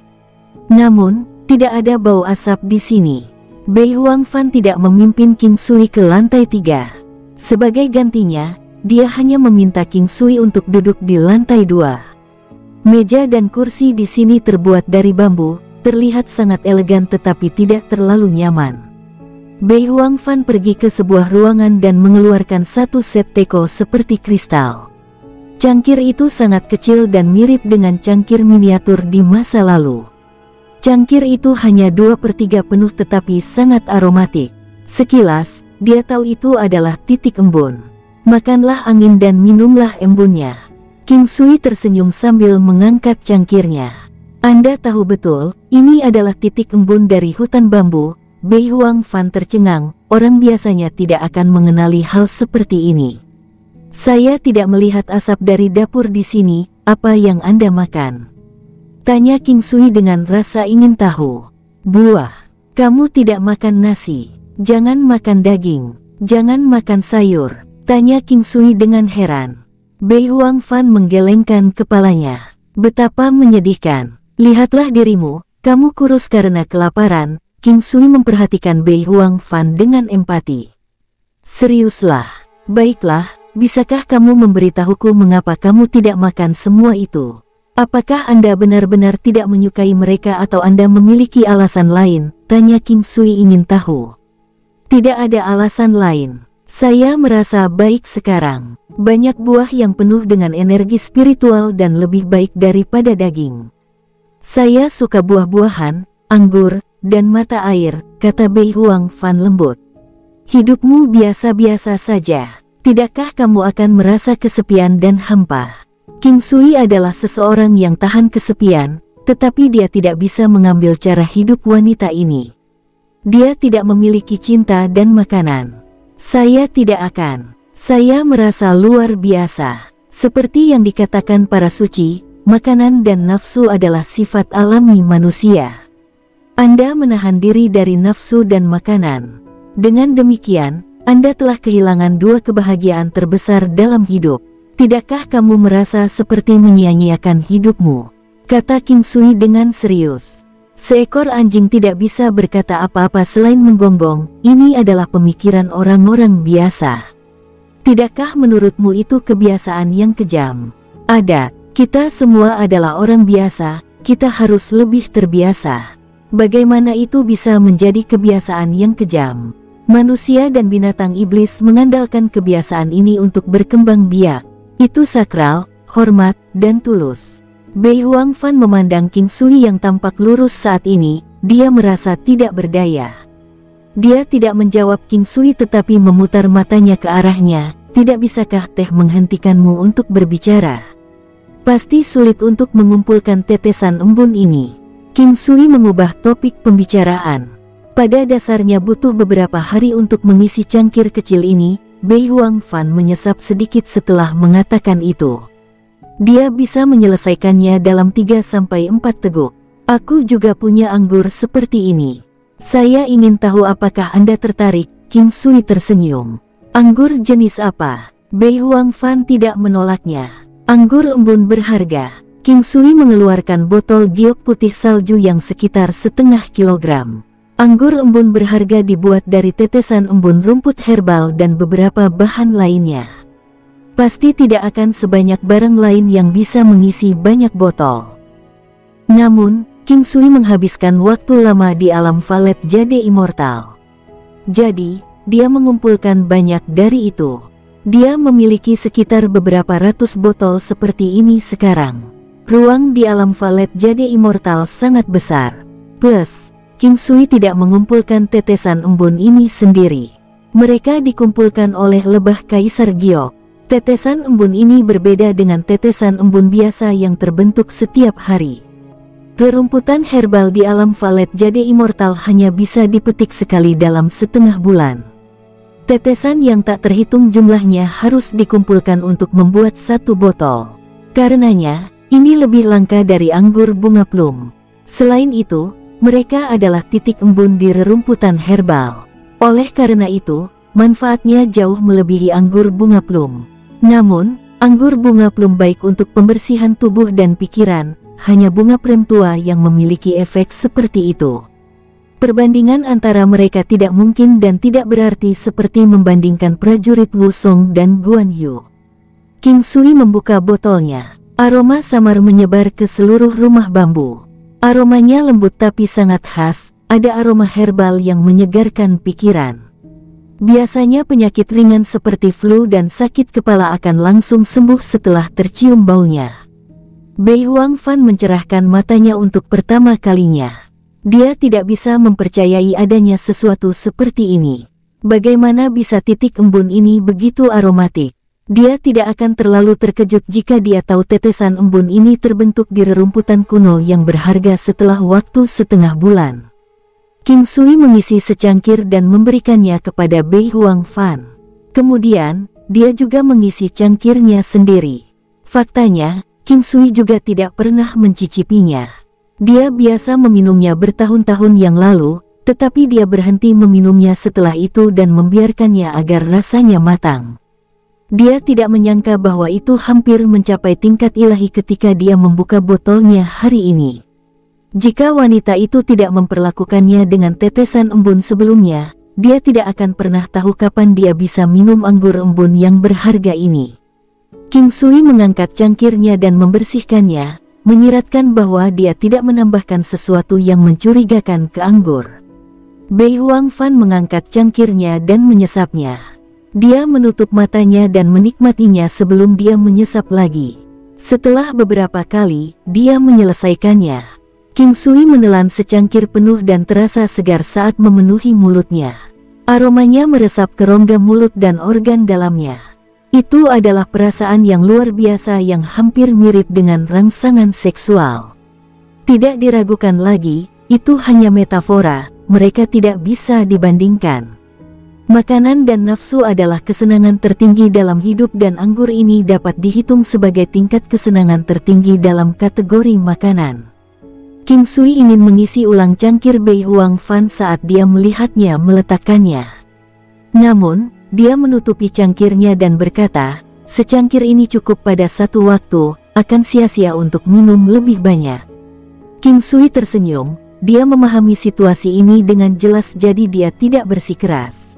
[SPEAKER 1] Namun, tidak ada bau asap di sini. Bei Huang Fan tidak memimpin King Sui ke lantai 3. Sebagai gantinya, dia hanya meminta King Sui untuk duduk di lantai 2. Meja dan kursi di sini terbuat dari bambu, terlihat sangat elegan tetapi tidak terlalu nyaman. Bei Huang Fan pergi ke sebuah ruangan dan mengeluarkan satu set teko seperti kristal. Cangkir itu sangat kecil dan mirip dengan cangkir miniatur di masa lalu. Cangkir itu hanya 2/3 penuh tetapi sangat aromatik. Sekilas, dia tahu itu adalah titik embun. Makanlah angin dan minumlah embunnya. King Sui tersenyum sambil mengangkat cangkirnya. Anda tahu betul, ini adalah titik embun dari hutan bambu. Bei Huang Fan tercengang, orang biasanya tidak akan mengenali hal seperti ini. Saya tidak melihat asap dari dapur di sini, apa yang Anda makan? Tanya King Sui dengan rasa ingin tahu. Buah. Kamu tidak makan nasi. Jangan makan daging. Jangan makan sayur. Tanya King Sui dengan heran. Bei Huang Fan menggelengkan kepalanya. Betapa menyedihkan. Lihatlah dirimu, kamu kurus karena kelaparan. King Sui memperhatikan Bei Huang Fan dengan empati. Seriuslah. Baiklah, bisakah kamu memberitahuku mengapa kamu tidak makan semua itu? Apakah Anda benar-benar tidak menyukai mereka atau Anda memiliki alasan lain? Tanya King Sui ingin tahu. Tidak ada alasan lain. Saya merasa baik sekarang. Banyak buah yang penuh dengan energi spiritual dan lebih baik daripada daging. Saya suka buah-buahan, anggur, dan mata air, kata Bei Huang Fan lembut. Hidupmu biasa-biasa saja. Tidakkah kamu akan merasa kesepian dan hampa? King Sui adalah seseorang yang tahan kesepian, tetapi dia tidak bisa mengambil cara hidup wanita ini. Dia tidak memiliki cinta dan makanan. Saya tidak akan. Saya merasa luar biasa. Seperti yang dikatakan para suci, makanan dan nafsu adalah sifat alami manusia. Anda menahan diri dari nafsu dan makanan. Dengan demikian, Anda telah kehilangan dua kebahagiaan terbesar dalam hidup. Tidakkah kamu merasa seperti menyia-nyiakan hidupmu? Kata King Sui dengan serius. Seekor anjing tidak bisa berkata apa-apa selain menggonggong. Ini adalah pemikiran orang-orang biasa. Tidakkah menurutmu itu kebiasaan yang kejam? Ada. Kita semua adalah orang biasa, kita harus lebih terbiasa. Bagaimana itu bisa menjadi kebiasaan yang kejam? Manusia dan binatang iblis mengandalkan kebiasaan ini untuk berkembang biak. Itu sakral, hormat, dan tulus. Bei Huang Fan memandang King Sui yang tampak lurus saat ini, dia merasa tidak berdaya. Dia tidak menjawab King Sui tetapi memutar matanya ke arahnya. Tidak bisakah teh menghentikanmu untuk berbicara? Pasti sulit untuk mengumpulkan tetesan embun ini. King Sui mengubah topik pembicaraan. Pada dasarnya butuh beberapa hari untuk mengisi cangkir kecil ini. Bei Huang Fan menyesap sedikit setelah mengatakan itu. Dia bisa menyelesaikannya dalam 3-4 teguk. Aku juga punya anggur seperti ini. Saya ingin tahu apakah Anda tertarik? King Sui tersenyum. Anggur jenis apa? Bei Huang Fan tidak menolaknya. Anggur embun berharga. King Sui mengeluarkan botol giok putih salju yang sekitar setengah kilogram. Anggur embun berharga dibuat dari tetesan embun rumput herbal dan beberapa bahan lainnya. Pasti tidak akan sebanyak barang lain yang bisa mengisi banyak botol. Namun, King Sui menghabiskan waktu lama di alam Valet Jade Immortal. Jadi, dia mengumpulkan banyak dari itu. Dia memiliki sekitar beberapa ratus botol seperti ini sekarang. Ruang di alam Valet Jade Immortal sangat besar. Plus, King Sui tidak mengumpulkan tetesan embun ini sendiri. Mereka dikumpulkan oleh lebah Kaisar Giok. Tetesan embun ini berbeda dengan tetesan embun biasa yang terbentuk setiap hari. Rerumputan herbal di alam Valet Jade Immortal hanya bisa dipetik sekali dalam setengah bulan. Tetesan yang tak terhitung jumlahnya harus dikumpulkan untuk membuat satu botol. Karenanya, ini lebih langka dari anggur bunga plum. Selain itu, mereka adalah titik embun di rerumputan herbal. Oleh karena itu, manfaatnya jauh melebihi anggur bunga plum. Namun, anggur bunga plum baik untuk pembersihan tubuh dan pikiran, hanya bunga prem tua yang memiliki efek seperti itu. Perbandingan antara mereka tidak mungkin dan tidak berarti seperti membandingkan prajurit Wusong dan Guan Yu. King Sui membuka botolnya. Aroma samar menyebar ke seluruh rumah bambu. Aromanya lembut tapi sangat khas, ada aroma herbal yang menyegarkan pikiran. Biasanya penyakit ringan seperti flu dan sakit kepala akan langsung sembuh setelah tercium baunya. Bei Huang Fan mencerahkan matanya untuk pertama kalinya. Dia tidak bisa mempercayai adanya sesuatu seperti ini. Bagaimana bisa titik embun ini begitu aromatik? Dia tidak akan terlalu terkejut jika dia tahu tetesan embun ini terbentuk di rerumputan kuno yang berharga setelah waktu setengah bulan. King Sui mengisi secangkir dan memberikannya kepada Bei Huang Fan. Kemudian, dia juga mengisi cangkirnya sendiri. Faktanya, King Sui juga tidak pernah mencicipinya. Dia biasa meminumnya bertahun-tahun yang lalu, tetapi dia berhenti meminumnya setelah itu dan membiarkannya agar rasanya matang. Dia tidak menyangka bahwa itu hampir mencapai tingkat ilahi ketika dia membuka botolnya hari ini. Jika wanita itu tidak memperlakukannya dengan tetesan embun sebelumnya, dia tidak akan pernah tahu kapan dia bisa minum anggur embun yang berharga ini. King Sui mengangkat cangkirnya dan membersihkannya. menyiratkan bahwa dia tidak menambahkan sesuatu yang mencurigakan ke anggur. Bei Huang Fan mengangkat cangkirnya dan menyesapnya. Dia menutup matanya dan menikmatinya sebelum dia menyesap lagi. Setelah beberapa kali, dia menyelesaikannya. King Sui menelan secangkir penuh dan terasa segar saat memenuhi mulutnya. Aromanya meresap ke rongga mulut dan organ dalamnya. Itu adalah perasaan yang luar biasa yang hampir mirip dengan rangsangan seksual. Tidak diragukan lagi, itu hanya metafora, mereka tidak bisa dibandingkan. Makanan dan nafsu adalah kesenangan tertinggi dalam hidup dan anggur ini dapat dihitung sebagai tingkat kesenangan tertinggi dalam kategori makanan. King Sui ingin mengisi ulang cangkir Bei Huang Fan saat dia melihatnya meletakkannya. Namun, dia menutupi cangkirnya dan berkata, secangkir ini cukup pada satu waktu, akan sia-sia untuk minum lebih banyak. King Sui tersenyum, dia memahami situasi ini dengan jelas jadi dia tidak bersikeras.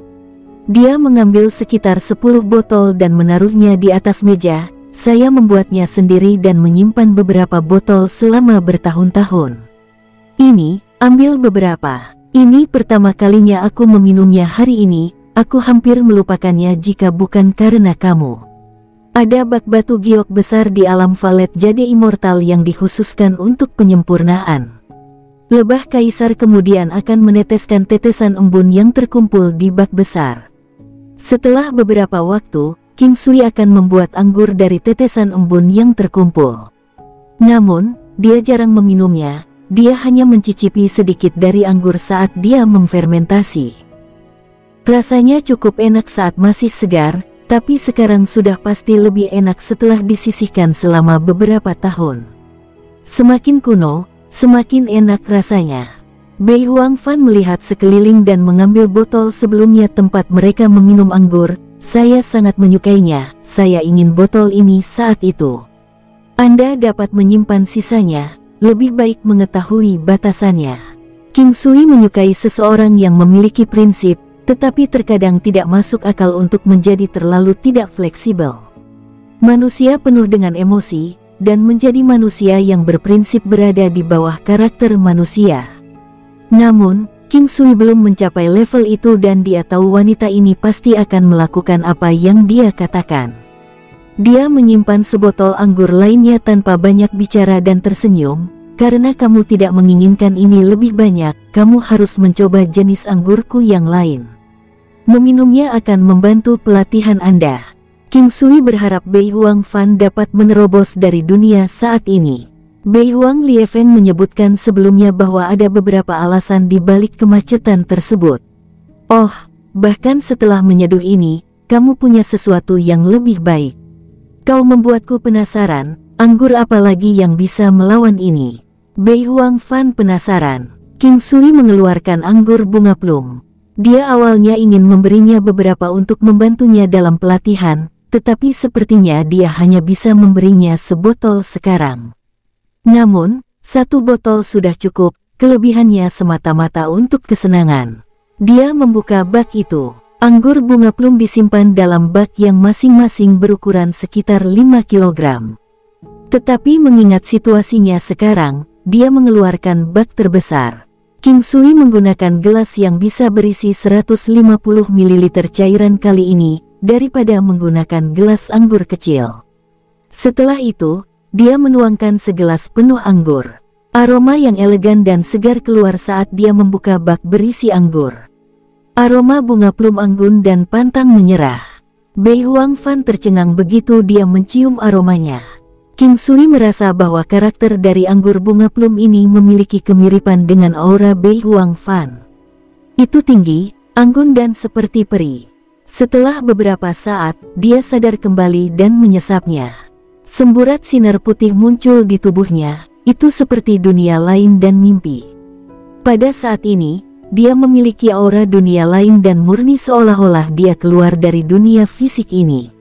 [SPEAKER 1] Dia mengambil sekitar 10 botol dan menaruhnya di atas meja. Saya membuatnya sendiri dan menyimpan beberapa botol selama bertahun-tahun. Ini, ambil beberapa. Ini pertama kalinya aku meminumnya hari ini, aku hampir melupakannya jika bukan karena kamu. Ada bak batu giok besar di alam valet jade immortal yang dikhususkan untuk penyempurnaan. Lebah kaisar kemudian akan meneteskan tetesan embun yang terkumpul di bak besar. Setelah beberapa waktu, King Sui akan membuat anggur dari tetesan embun yang terkumpul. Namun, dia jarang meminumnya, dia hanya mencicipi sedikit dari anggur saat dia memfermentasi. Rasanya cukup enak saat masih segar, tapi sekarang sudah pasti lebih enak setelah disisihkan selama beberapa tahun. Semakin kuno, semakin enak rasanya. Bei Huang Fan melihat sekeliling dan mengambil botol sebelumnya tempat mereka meminum anggur. Saya sangat menyukainya, saya ingin botol ini saat itu. Anda dapat menyimpan sisanya, lebih baik mengetahui batasannya. King Sui menyukai seseorang yang memiliki prinsip, tetapi terkadang tidak masuk akal untuk menjadi terlalu tidak fleksibel. Manusia penuh dengan emosi, dan menjadi manusia yang berprinsip berada di bawah karakter manusia. Namun, King Sui belum mencapai level itu dan dia tahu wanita ini pasti akan melakukan apa yang dia katakan. Dia menyimpan sebotol anggur lainnya tanpa banyak bicara dan tersenyum, karena kamu tidak menginginkan ini lebih banyak, kamu harus mencoba jenis anggurku yang lain. Meminumnya akan membantu pelatihan Anda. King Sui berharap Bei Huang Fan dapat menerobos dari dunia saat ini. Bei Huang Liefeng menyebutkan sebelumnya bahwa ada beberapa alasan di balik kemacetan tersebut. Oh, bahkan setelah menyeduh ini, kamu punya sesuatu yang lebih baik. Kau membuatku penasaran, anggur apa lagi yang bisa melawan ini? Bei Huang Fan penasaran. King Sui mengeluarkan anggur bunga plum. Dia awalnya ingin memberinya beberapa untuk membantunya dalam pelatihan, tetapi sepertinya dia hanya bisa memberinya sebotol sekarang. Namun, satu botol sudah cukup, kelebihannya semata-mata untuk kesenangan. Dia membuka bak itu. Anggur bunga plum disimpan dalam bak yang masing-masing berukuran sekitar 5 kg. Tetapi mengingat situasinya sekarang, dia mengeluarkan bak terbesar. King Sui menggunakan gelas yang bisa berisi 150 ml cairan kali ini, daripada menggunakan gelas anggur kecil. Setelah itu, dia menuangkan segelas penuh anggur. Aroma yang elegan dan segar keluar saat dia membuka bak berisi anggur. Aroma bunga plum anggun dan pantang menyerah. Bei Huang Fan tercengang begitu dia mencium aromanya. King Sui merasa bahwa karakter dari anggur bunga plum ini memiliki kemiripan dengan aura Bei Huang Fan. Itu tinggi, anggun dan seperti peri. Setelah beberapa saat, dia sadar kembali dan menyesapnya. Semburat sinar putih muncul di tubuhnya, itu seperti dunia lain dan mimpi. Pada saat ini, dia memiliki aura dunia lain dan murni seolah-olah dia keluar dari dunia fisik ini.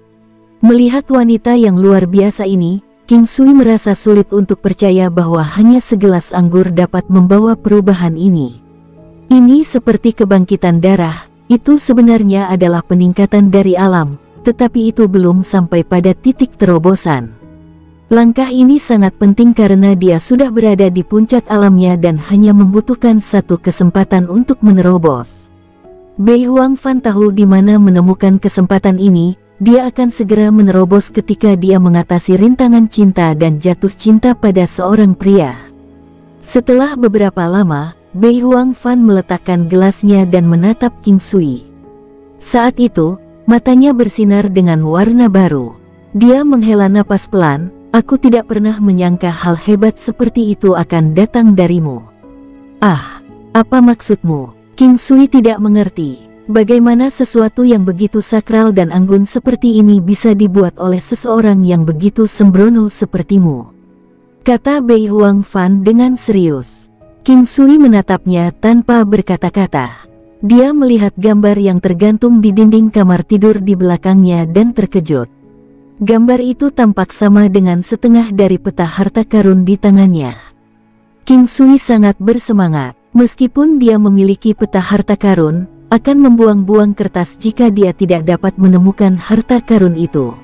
[SPEAKER 1] Melihat wanita yang luar biasa ini, King Sui merasa sulit untuk percaya bahwa hanya segelas anggur dapat membawa perubahan ini. Ini seperti kebangkitan darah, itu sebenarnya adalah peningkatan dari alam. Tetapi itu belum sampai pada titik terobosan. Langkah ini sangat penting karena dia sudah berada di puncak alamnya dan hanya membutuhkan satu kesempatan untuk menerobos. Bei Huang Fan tahu di mana menemukan kesempatan ini. Dia akan segera menerobos ketika dia mengatasi rintangan cinta dan jatuh cinta pada seorang pria. Setelah beberapa lama, Bei Huang Fan meletakkan gelasnya dan menatap King Sui. Saat itu, matanya bersinar dengan warna baru. Dia menghela napas pelan. Aku tidak pernah menyangka hal hebat seperti itu akan datang darimu. Ah, apa maksudmu? King Sui tidak mengerti. Bagaimana sesuatu yang begitu sakral dan anggun seperti ini bisa dibuat oleh seseorang yang begitu sembrono sepertimu? Kata Bei Huang Fan dengan serius. King Sui menatapnya tanpa berkata-kata. Dia melihat gambar yang tergantung di dinding kamar tidur di belakangnya dan terkejut. Gambar itu tampak sama dengan setengah dari peta harta karun di tangannya. King Sui sangat bersemangat. Meskipun dia memiliki peta harta karun, akan membuang-buang kertas jika dia tidak dapat menemukan harta karun itu.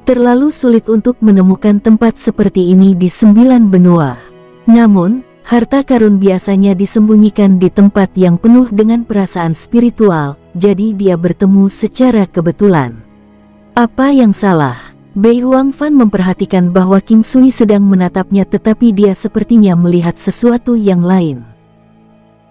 [SPEAKER 1] Terlalu sulit untuk menemukan tempat seperti ini di 9 benua. Namun, harta karun biasanya disembunyikan di tempat yang penuh dengan perasaan spiritual, jadi dia bertemu secara kebetulan. Apa yang salah? Bei Huang Fan memperhatikan bahwa King Sui sedang menatapnya tetapi dia sepertinya melihat sesuatu yang lain.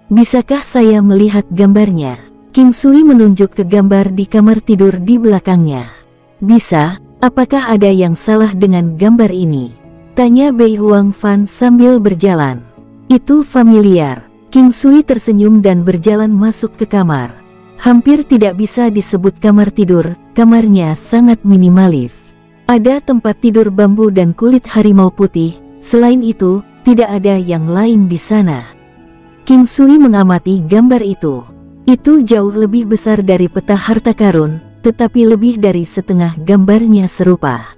[SPEAKER 1] Bisakah saya melihat gambarnya? King Sui menunjuk ke gambar di kamar tidur di belakangnya. Bisa, apakah ada yang salah dengan gambar ini? Tanya Bei Huang Fan sambil berjalan. Itu familiar. King Sui tersenyum dan berjalan masuk ke kamar. Hampir tidak bisa disebut kamar tidur, kamarnya sangat minimalis. Ada tempat tidur bambu dan kulit harimau putih, selain itu, tidak ada yang lain di sana. King Sui mengamati gambar itu. Itu jauh lebih besar dari peta harta karun, tetapi lebih dari setengah gambarnya serupa.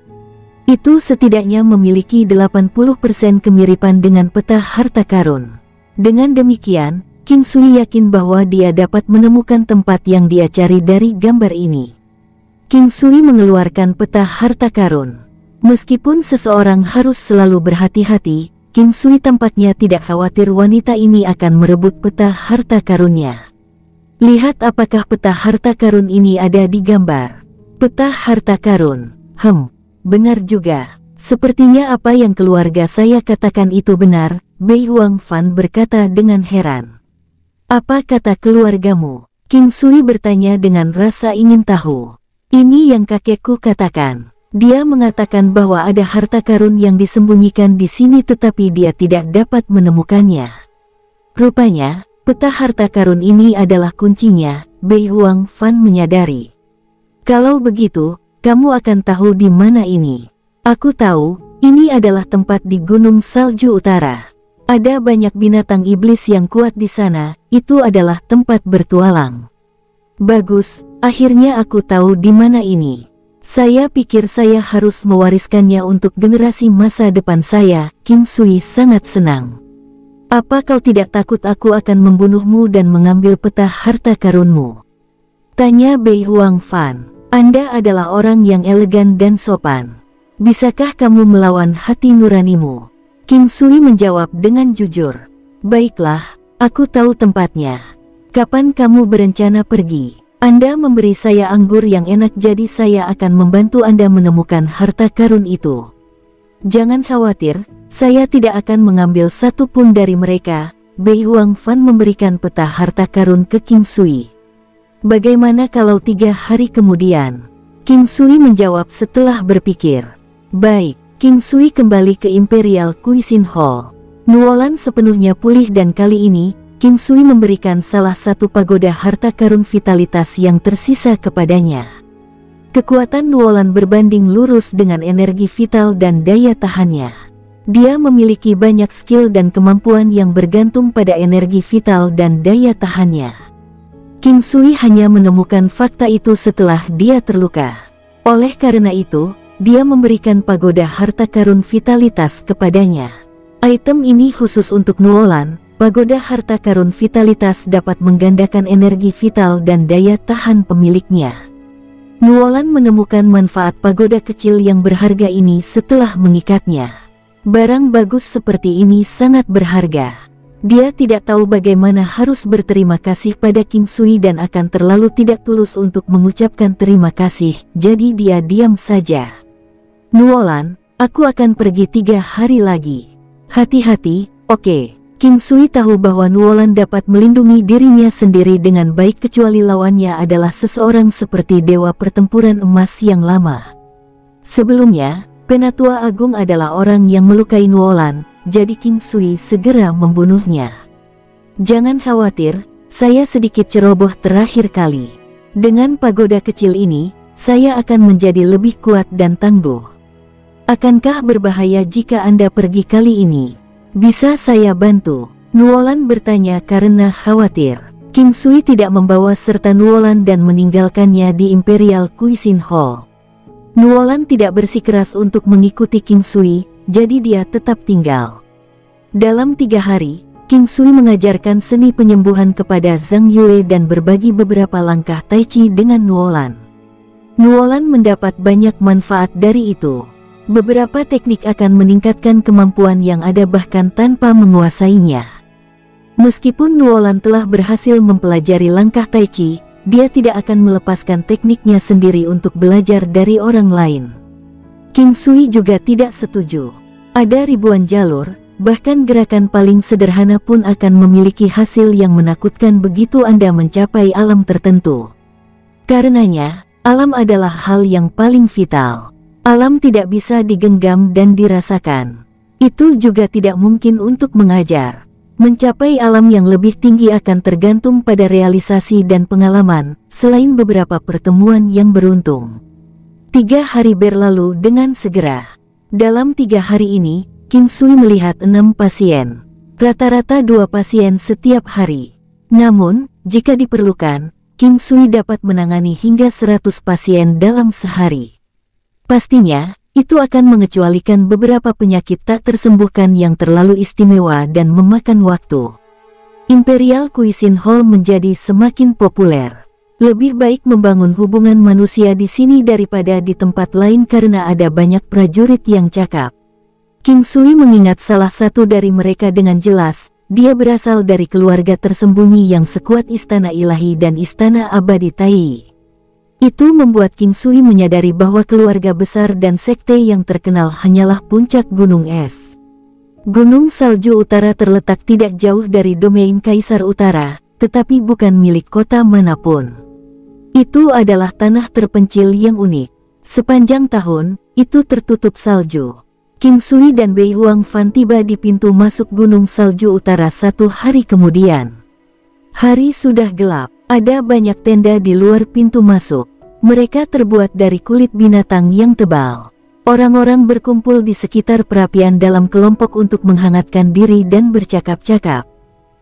[SPEAKER 1] Itu setidaknya memiliki 80% kemiripan dengan peta harta karun. Dengan demikian, King Sui yakin bahwa dia dapat menemukan tempat yang dia cari dari gambar ini. King Sui mengeluarkan peta harta karun. Meskipun seseorang harus selalu berhati-hati, King Sui tampaknya tidak khawatir wanita ini akan merebut peta harta karunnya. Lihat apakah peta harta karun ini ada di gambar. Peta harta karun. Benar juga. Sepertinya apa yang keluarga saya katakan itu benar, Bei Huang Fan berkata dengan heran. Apa kata keluargamu? King Sui bertanya dengan rasa ingin tahu. Ini yang kakekku katakan. Dia mengatakan bahwa ada harta karun yang disembunyikan di sini tetapi dia tidak dapat menemukannya. Rupanya, peta harta karun ini adalah kuncinya, Bei Huang Fan menyadari. Kalau begitu, kamu akan tahu di mana ini. Aku tahu, ini adalah tempat di Gunung Salju Utara. Ada banyak binatang iblis yang kuat di sana, itu adalah tempat bertualang. Bagus, akhirnya aku tahu di mana ini. Saya pikir saya harus mewariskannya untuk generasi masa depan saya. King Sui sangat senang. Apa kau tidak takut aku akan membunuhmu dan mengambil peta harta karunmu? Tanya Bei Huang Fan. Anda adalah orang yang elegan dan sopan. Bisakah kamu melawan hati nuranimu? King Sui menjawab dengan jujur. Baiklah, aku tahu tempatnya. Kapan kamu berencana pergi? Anda memberi saya anggur yang enak jadi saya akan membantu Anda menemukan harta karun itu. Jangan khawatir, saya tidak akan mengambil satu pun dari mereka. Bei Huang Fan memberikan peta harta karun ke King Sui. Bagaimana kalau 3 hari kemudian? King Sui menjawab setelah berpikir. Baik, King Sui kembali ke Imperial Cuisine Hall. Nuolan sepenuhnya pulih dan kali ini, King Sui memberikan salah satu pagoda harta karun vitalitas yang tersisa kepadanya. Kekuatan Nuolan berbanding lurus dengan energi vital dan daya tahannya. Dia memiliki banyak skill dan kemampuan yang bergantung pada energi vital dan daya tahannya. King Sui hanya menemukan fakta itu setelah dia terluka. Oleh karena itu, dia memberikan pagoda harta karun vitalitas kepadanya. Item ini khusus untuk Nuolan. Pagoda harta karun vitalitas dapat menggandakan energi vital dan daya tahan pemiliknya. Nuolan menemukan manfaat pagoda kecil yang berharga ini setelah mengikatnya. Barang bagus seperti ini sangat berharga. Dia tidak tahu bagaimana harus berterima kasih pada King Sui dan akan terlalu tidak tulus untuk mengucapkan terima kasih, jadi dia diam saja. Nuolan, aku akan pergi 3 hari lagi. Hati-hati, oke. King Sui tahu bahwa Nuolan dapat melindungi dirinya sendiri dengan baik kecuali lawannya adalah seseorang seperti Dewa Pertempuran Emas yang lama. Sebelumnya, Penatua Agung adalah orang yang melukai Nuolan, jadi King Sui segera membunuhnya. Jangan khawatir, saya sedikit ceroboh terakhir kali. Dengan pagoda kecil ini, saya akan menjadi lebih kuat dan tangguh. Akankah berbahaya jika Anda pergi kali ini? Bisa saya bantu? Nuolan bertanya karena khawatir. King Sui tidak membawa serta Nuolan dan meninggalkannya di Imperial Cuisine Hall. Nuolan tidak bersikeras untuk mengikuti King Sui, jadi dia tetap tinggal. Dalam 3 hari, King Sui mengajarkan seni penyembuhan kepada Zhang Yue dan berbagi beberapa langkah Tai Chi dengan Nuolan. Nuolan mendapat banyak manfaat dari itu. Beberapa teknik akan meningkatkan kemampuan yang ada bahkan tanpa menguasainya. Meskipun Nuolan telah berhasil mempelajari langkah Tai Chi, dia tidak akan melepaskan tekniknya sendiri untuk belajar dari orang lain. King Sui juga tidak setuju. Ada ribuan jalur, bahkan gerakan paling sederhana pun akan memiliki hasil yang menakutkan begitu Anda mencapai alam tertentu. Karenanya, alam adalah hal yang paling vital. Alam tidak bisa digenggam dan dirasakan. Itu juga tidak mungkin untuk mengajar. Mencapai alam yang lebih tinggi akan tergantung pada realisasi dan pengalaman, selain beberapa pertemuan yang beruntung. 3 hari berlalu dengan segera. Dalam 3 hari ini, King Sui melihat 6 pasien. Rata-rata 2 pasien setiap hari. Namun, jika diperlukan, King Sui dapat menangani hingga 100 pasien dalam sehari. Pastinya, itu akan mengecualikan beberapa penyakit tak tersembuhkan yang terlalu istimewa dan memakan waktu. Imperial Cuisine Hall menjadi semakin populer. Lebih baik membangun hubungan manusia di sini daripada di tempat lain karena ada banyak prajurit yang cakap. King Sui mengingat salah satu dari mereka dengan jelas. Dia berasal dari keluarga tersembunyi yang sekuat Istana Ilahi dan Istana Abadi Tai. Itu membuat King Sui menyadari bahwa keluarga besar dan sekte yang terkenal hanyalah puncak gunung es. Gunung Salju Utara terletak tidak jauh dari domain Kaisar Utara, tetapi bukan milik kota manapun. Itu adalah tanah terpencil yang unik. Sepanjang tahun, itu tertutup salju. King Sui dan Bei Huangfan tiba di pintu masuk Gunung Salju Utara 1 hari kemudian. Hari sudah gelap. Ada banyak tenda di luar pintu masuk. Mereka terbuat dari kulit binatang yang tebal. Orang-orang berkumpul di sekitar perapian dalam kelompok untuk menghangatkan diri dan bercakap-cakap.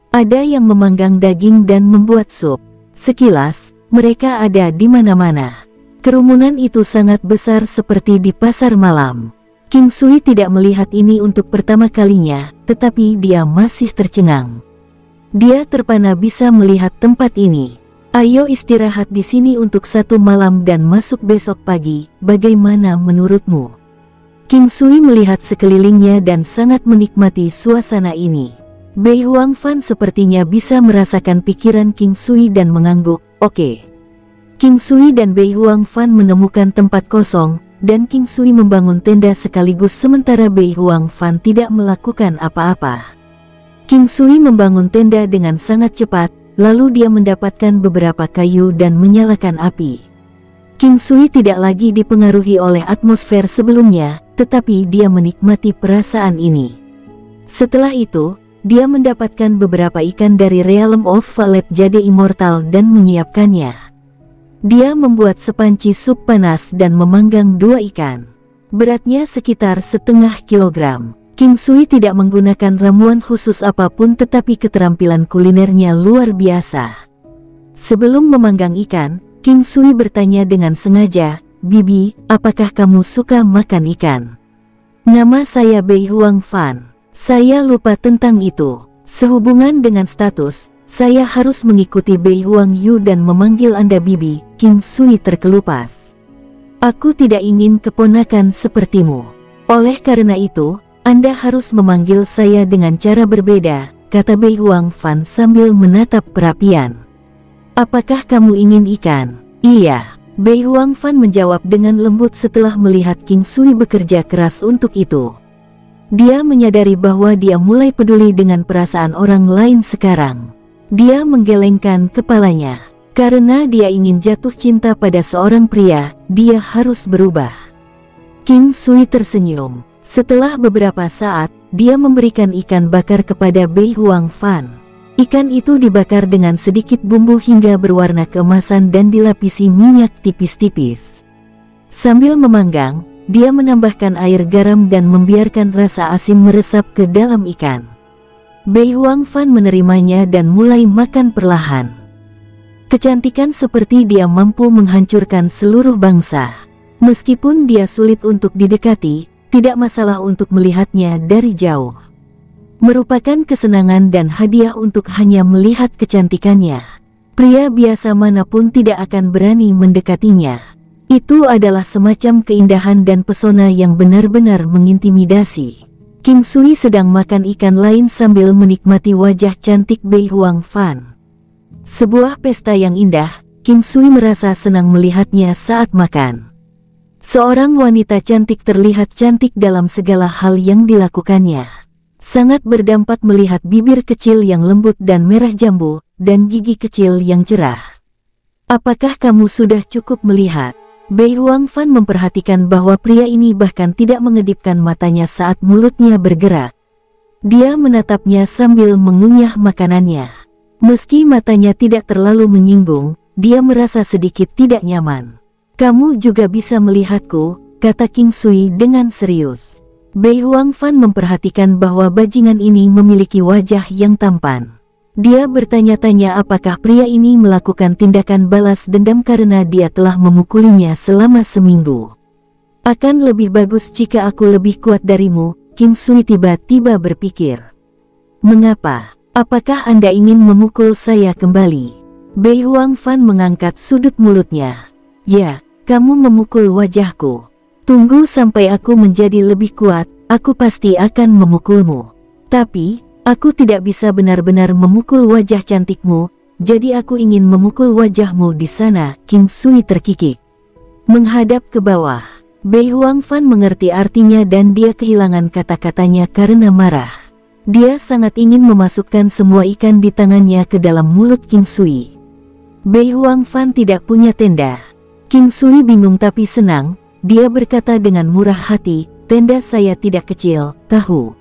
[SPEAKER 1] Ada yang memanggang daging dan membuat sup. Sekilas, mereka ada di mana-mana. Kerumunan itu sangat besar seperti di pasar malam. King Sui tidak melihat ini untuk pertama kalinya, tetapi dia masih tercengang. Dia terpana bisa melihat tempat ini. Ayo istirahat di sini untuk 1 malam dan masuk besok pagi, bagaimana menurutmu? King Sui melihat sekelilingnya dan sangat menikmati suasana ini. Bei Huangfan sepertinya bisa merasakan pikiran King Sui dan mengangguk, oke. King Sui dan Bei Huangfan menemukan tempat kosong, dan King Sui membangun tenda sekaligus sementara Bei Huangfan tidak melakukan apa-apa. King Sui membangun tenda dengan sangat cepat, lalu dia mendapatkan beberapa kayu dan menyalakan api. King Sui tidak lagi dipengaruhi oleh atmosfer sebelumnya, tetapi dia menikmati perasaan ini. Setelah itu, dia mendapatkan beberapa ikan dari Realm of Valet Jade Immortal dan menyiapkannya. Dia membuat sepanci sup panas dan memanggang 2 ikan. Beratnya sekitar setengah kilogram. King Sui tidak menggunakan ramuan khusus apapun tetapi keterampilan kulinernya luar biasa. Sebelum memanggang ikan, King Sui bertanya dengan sengaja, "Bibi, apakah kamu suka makan ikan?" "Nama saya Bei Huangfan. Saya lupa tentang itu." Sehubungan dengan status, Saya harus mengikuti Bei Huang Yu dan memanggil Anda bibi. King Sui terkelupas. Aku tidak ingin keponakan sepertimu. Oleh karena itu, Anda harus memanggil saya dengan cara berbeda, kata Bei Huang Fan sambil menatap perapian. Apakah kamu ingin ikan? Iya. Bei Huang Fan menjawab dengan lembut setelah melihat King Sui bekerja keras untuk itu. Dia menyadari bahwa dia mulai peduli dengan perasaan orang lain sekarang. Dia menggelengkan kepalanya. Karena dia ingin jatuh cinta pada seorang pria, dia harus berubah. King Sui tersenyum. Setelah beberapa saat, dia memberikan ikan bakar kepada Bei Huang Fan. Ikan itu dibakar dengan sedikit bumbu hingga berwarna keemasan dan dilapisi minyak tipis-tipis. Sambil memanggang, dia menambahkan air garam dan membiarkan rasa asin meresap ke dalam ikan. Bei Huang Fan menerimanya dan mulai makan perlahan. Kecantikan seperti dia mampu menghancurkan seluruh bangsa. Meskipun dia sulit untuk didekati, tidak masalah untuk melihatnya dari jauh. Merupakan kesenangan dan hadiah untuk hanya melihat kecantikannya. Pria biasa manapun tidak akan berani mendekatinya. Itu adalah semacam keindahan dan pesona yang benar-benar mengintimidasi. King Sui sedang makan ikan lain sambil menikmati wajah cantik Bei Huang Fan. Sebuah pesta yang indah, King Sui merasa senang melihatnya saat makan. Seorang wanita cantik terlihat cantik dalam segala hal yang dilakukannya. Sangat berdampak melihat bibir kecil yang lembut dan merah jambu, dan gigi kecil yang cerah. Apakah kamu sudah cukup melihat? Bei Huang Fan memperhatikan bahwa pria ini bahkan tidak mengedipkan matanya saat mulutnya bergerak. Dia menatapnya sambil mengunyah makanannya. Meski matanya tidak terlalu menyinggung, dia merasa sedikit tidak nyaman. Kamu juga bisa melihatku, kata King Sui dengan serius. Bei Huang Fan memperhatikan bahwa bajingan ini memiliki wajah yang tampan. Dia bertanya-tanya apakah pria ini melakukan tindakan balas dendam karena dia telah memukulinya selama seminggu. Akan lebih bagus jika aku lebih kuat darimu, King Sui tiba-tiba berpikir. Mengapa? Apakah Anda ingin memukul saya kembali? Bei Huang Fan mengangkat sudut mulutnya. Ya, kamu memukul wajahku. Tunggu sampai aku menjadi lebih kuat, aku pasti akan memukulmu. Tapi, aku tidak bisa benar-benar memukul wajah cantikmu, jadi aku ingin memukul wajahmu di sana. King Sui terkikik. Menghadap ke bawah. Bei Huang Fan mengerti artinya dan dia kehilangan kata-katanya karena marah. Dia sangat ingin memasukkan semua ikan di tangannya ke dalam mulut King Sui. Bei Huang Fan tidak punya tenda. King Sui bingung tapi senang. Dia berkata dengan murah hati, tenda saya tidak kecil, tahu.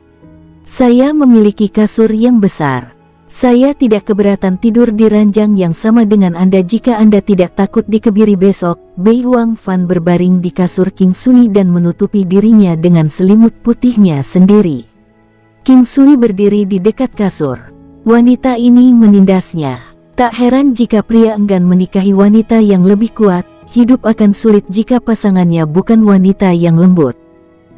[SPEAKER 1] Saya memiliki kasur yang besar. Saya tidak keberatan tidur di ranjang yang sama dengan Anda jika Anda tidak takut dikebiri besok. Bei Huang Fan berbaring di kasur King Sui dan menutupi dirinya dengan selimut putihnya sendiri. King Sui berdiri di dekat kasur. Wanita ini menindasnya. Tak heran jika pria enggan menikahi wanita yang lebih kuat, hidup akan sulit jika pasangannya bukan wanita yang lembut.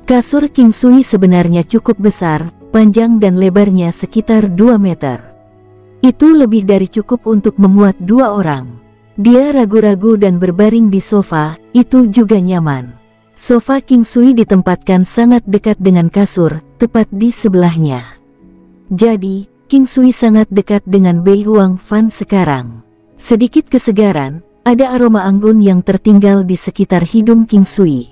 [SPEAKER 1] Kasur King Sui sebenarnya cukup besar, panjang dan lebarnya sekitar 2 meter. Itu lebih dari cukup untuk memuat 2 orang. Dia ragu-ragu dan berbaring di sofa, itu juga nyaman. Sofa King Sui ditempatkan sangat dekat dengan kasur, tepat di sebelahnya. Jadi, King Sui sangat dekat dengan Bei Huang Fan sekarang. Sedikit kesegaran, ada aroma anggun yang tertinggal di sekitar hidung King Sui.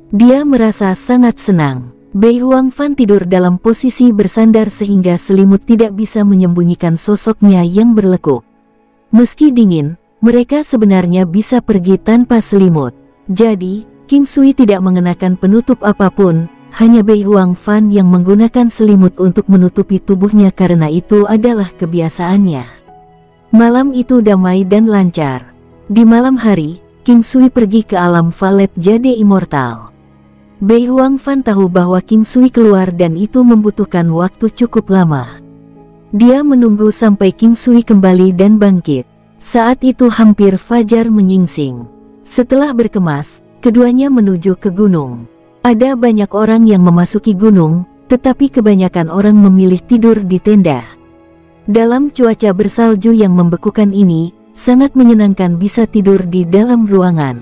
[SPEAKER 1] Dia merasa sangat senang. Bei Huang Fan tidur dalam posisi bersandar sehingga selimut tidak bisa menyembunyikan sosoknya yang berlekuk. Meski dingin, mereka sebenarnya bisa pergi tanpa selimut. Jadi, King Sui tidak mengenakan penutup apapun, hanya Bei Huang Fan yang menggunakan selimut untuk menutupi tubuhnya karena itu adalah kebiasaannya. Malam itu damai dan lancar. Di malam hari, King Sui pergi ke alam Valet Jade Immortal. Bei Huang Fan tahu bahwa King Sui keluar dan itu membutuhkan waktu cukup lama. Dia menunggu sampai King Sui kembali dan bangkit. Saat itu hampir fajar menyingsing. Setelah berkemas, keduanya menuju ke gunung. Ada banyak orang yang memasuki gunung, tetapi kebanyakan orang memilih tidur di tenda. Dalam cuaca bersalju yang membekukan ini, sangat menyenangkan bisa tidur di dalam ruangan.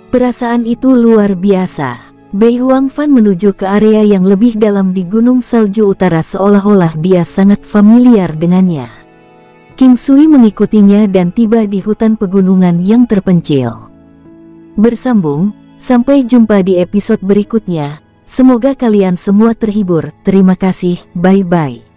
[SPEAKER 1] Perasaan itu luar biasa. Bei Huangfan menuju ke area yang lebih dalam di Gunung Salju Utara seolah-olah dia sangat familiar dengannya. King Sui mengikutinya dan tiba di hutan pegunungan yang terpencil. Bersambung, sampai jumpa di episode berikutnya. Semoga kalian semua terhibur. Terima kasih, bye-bye.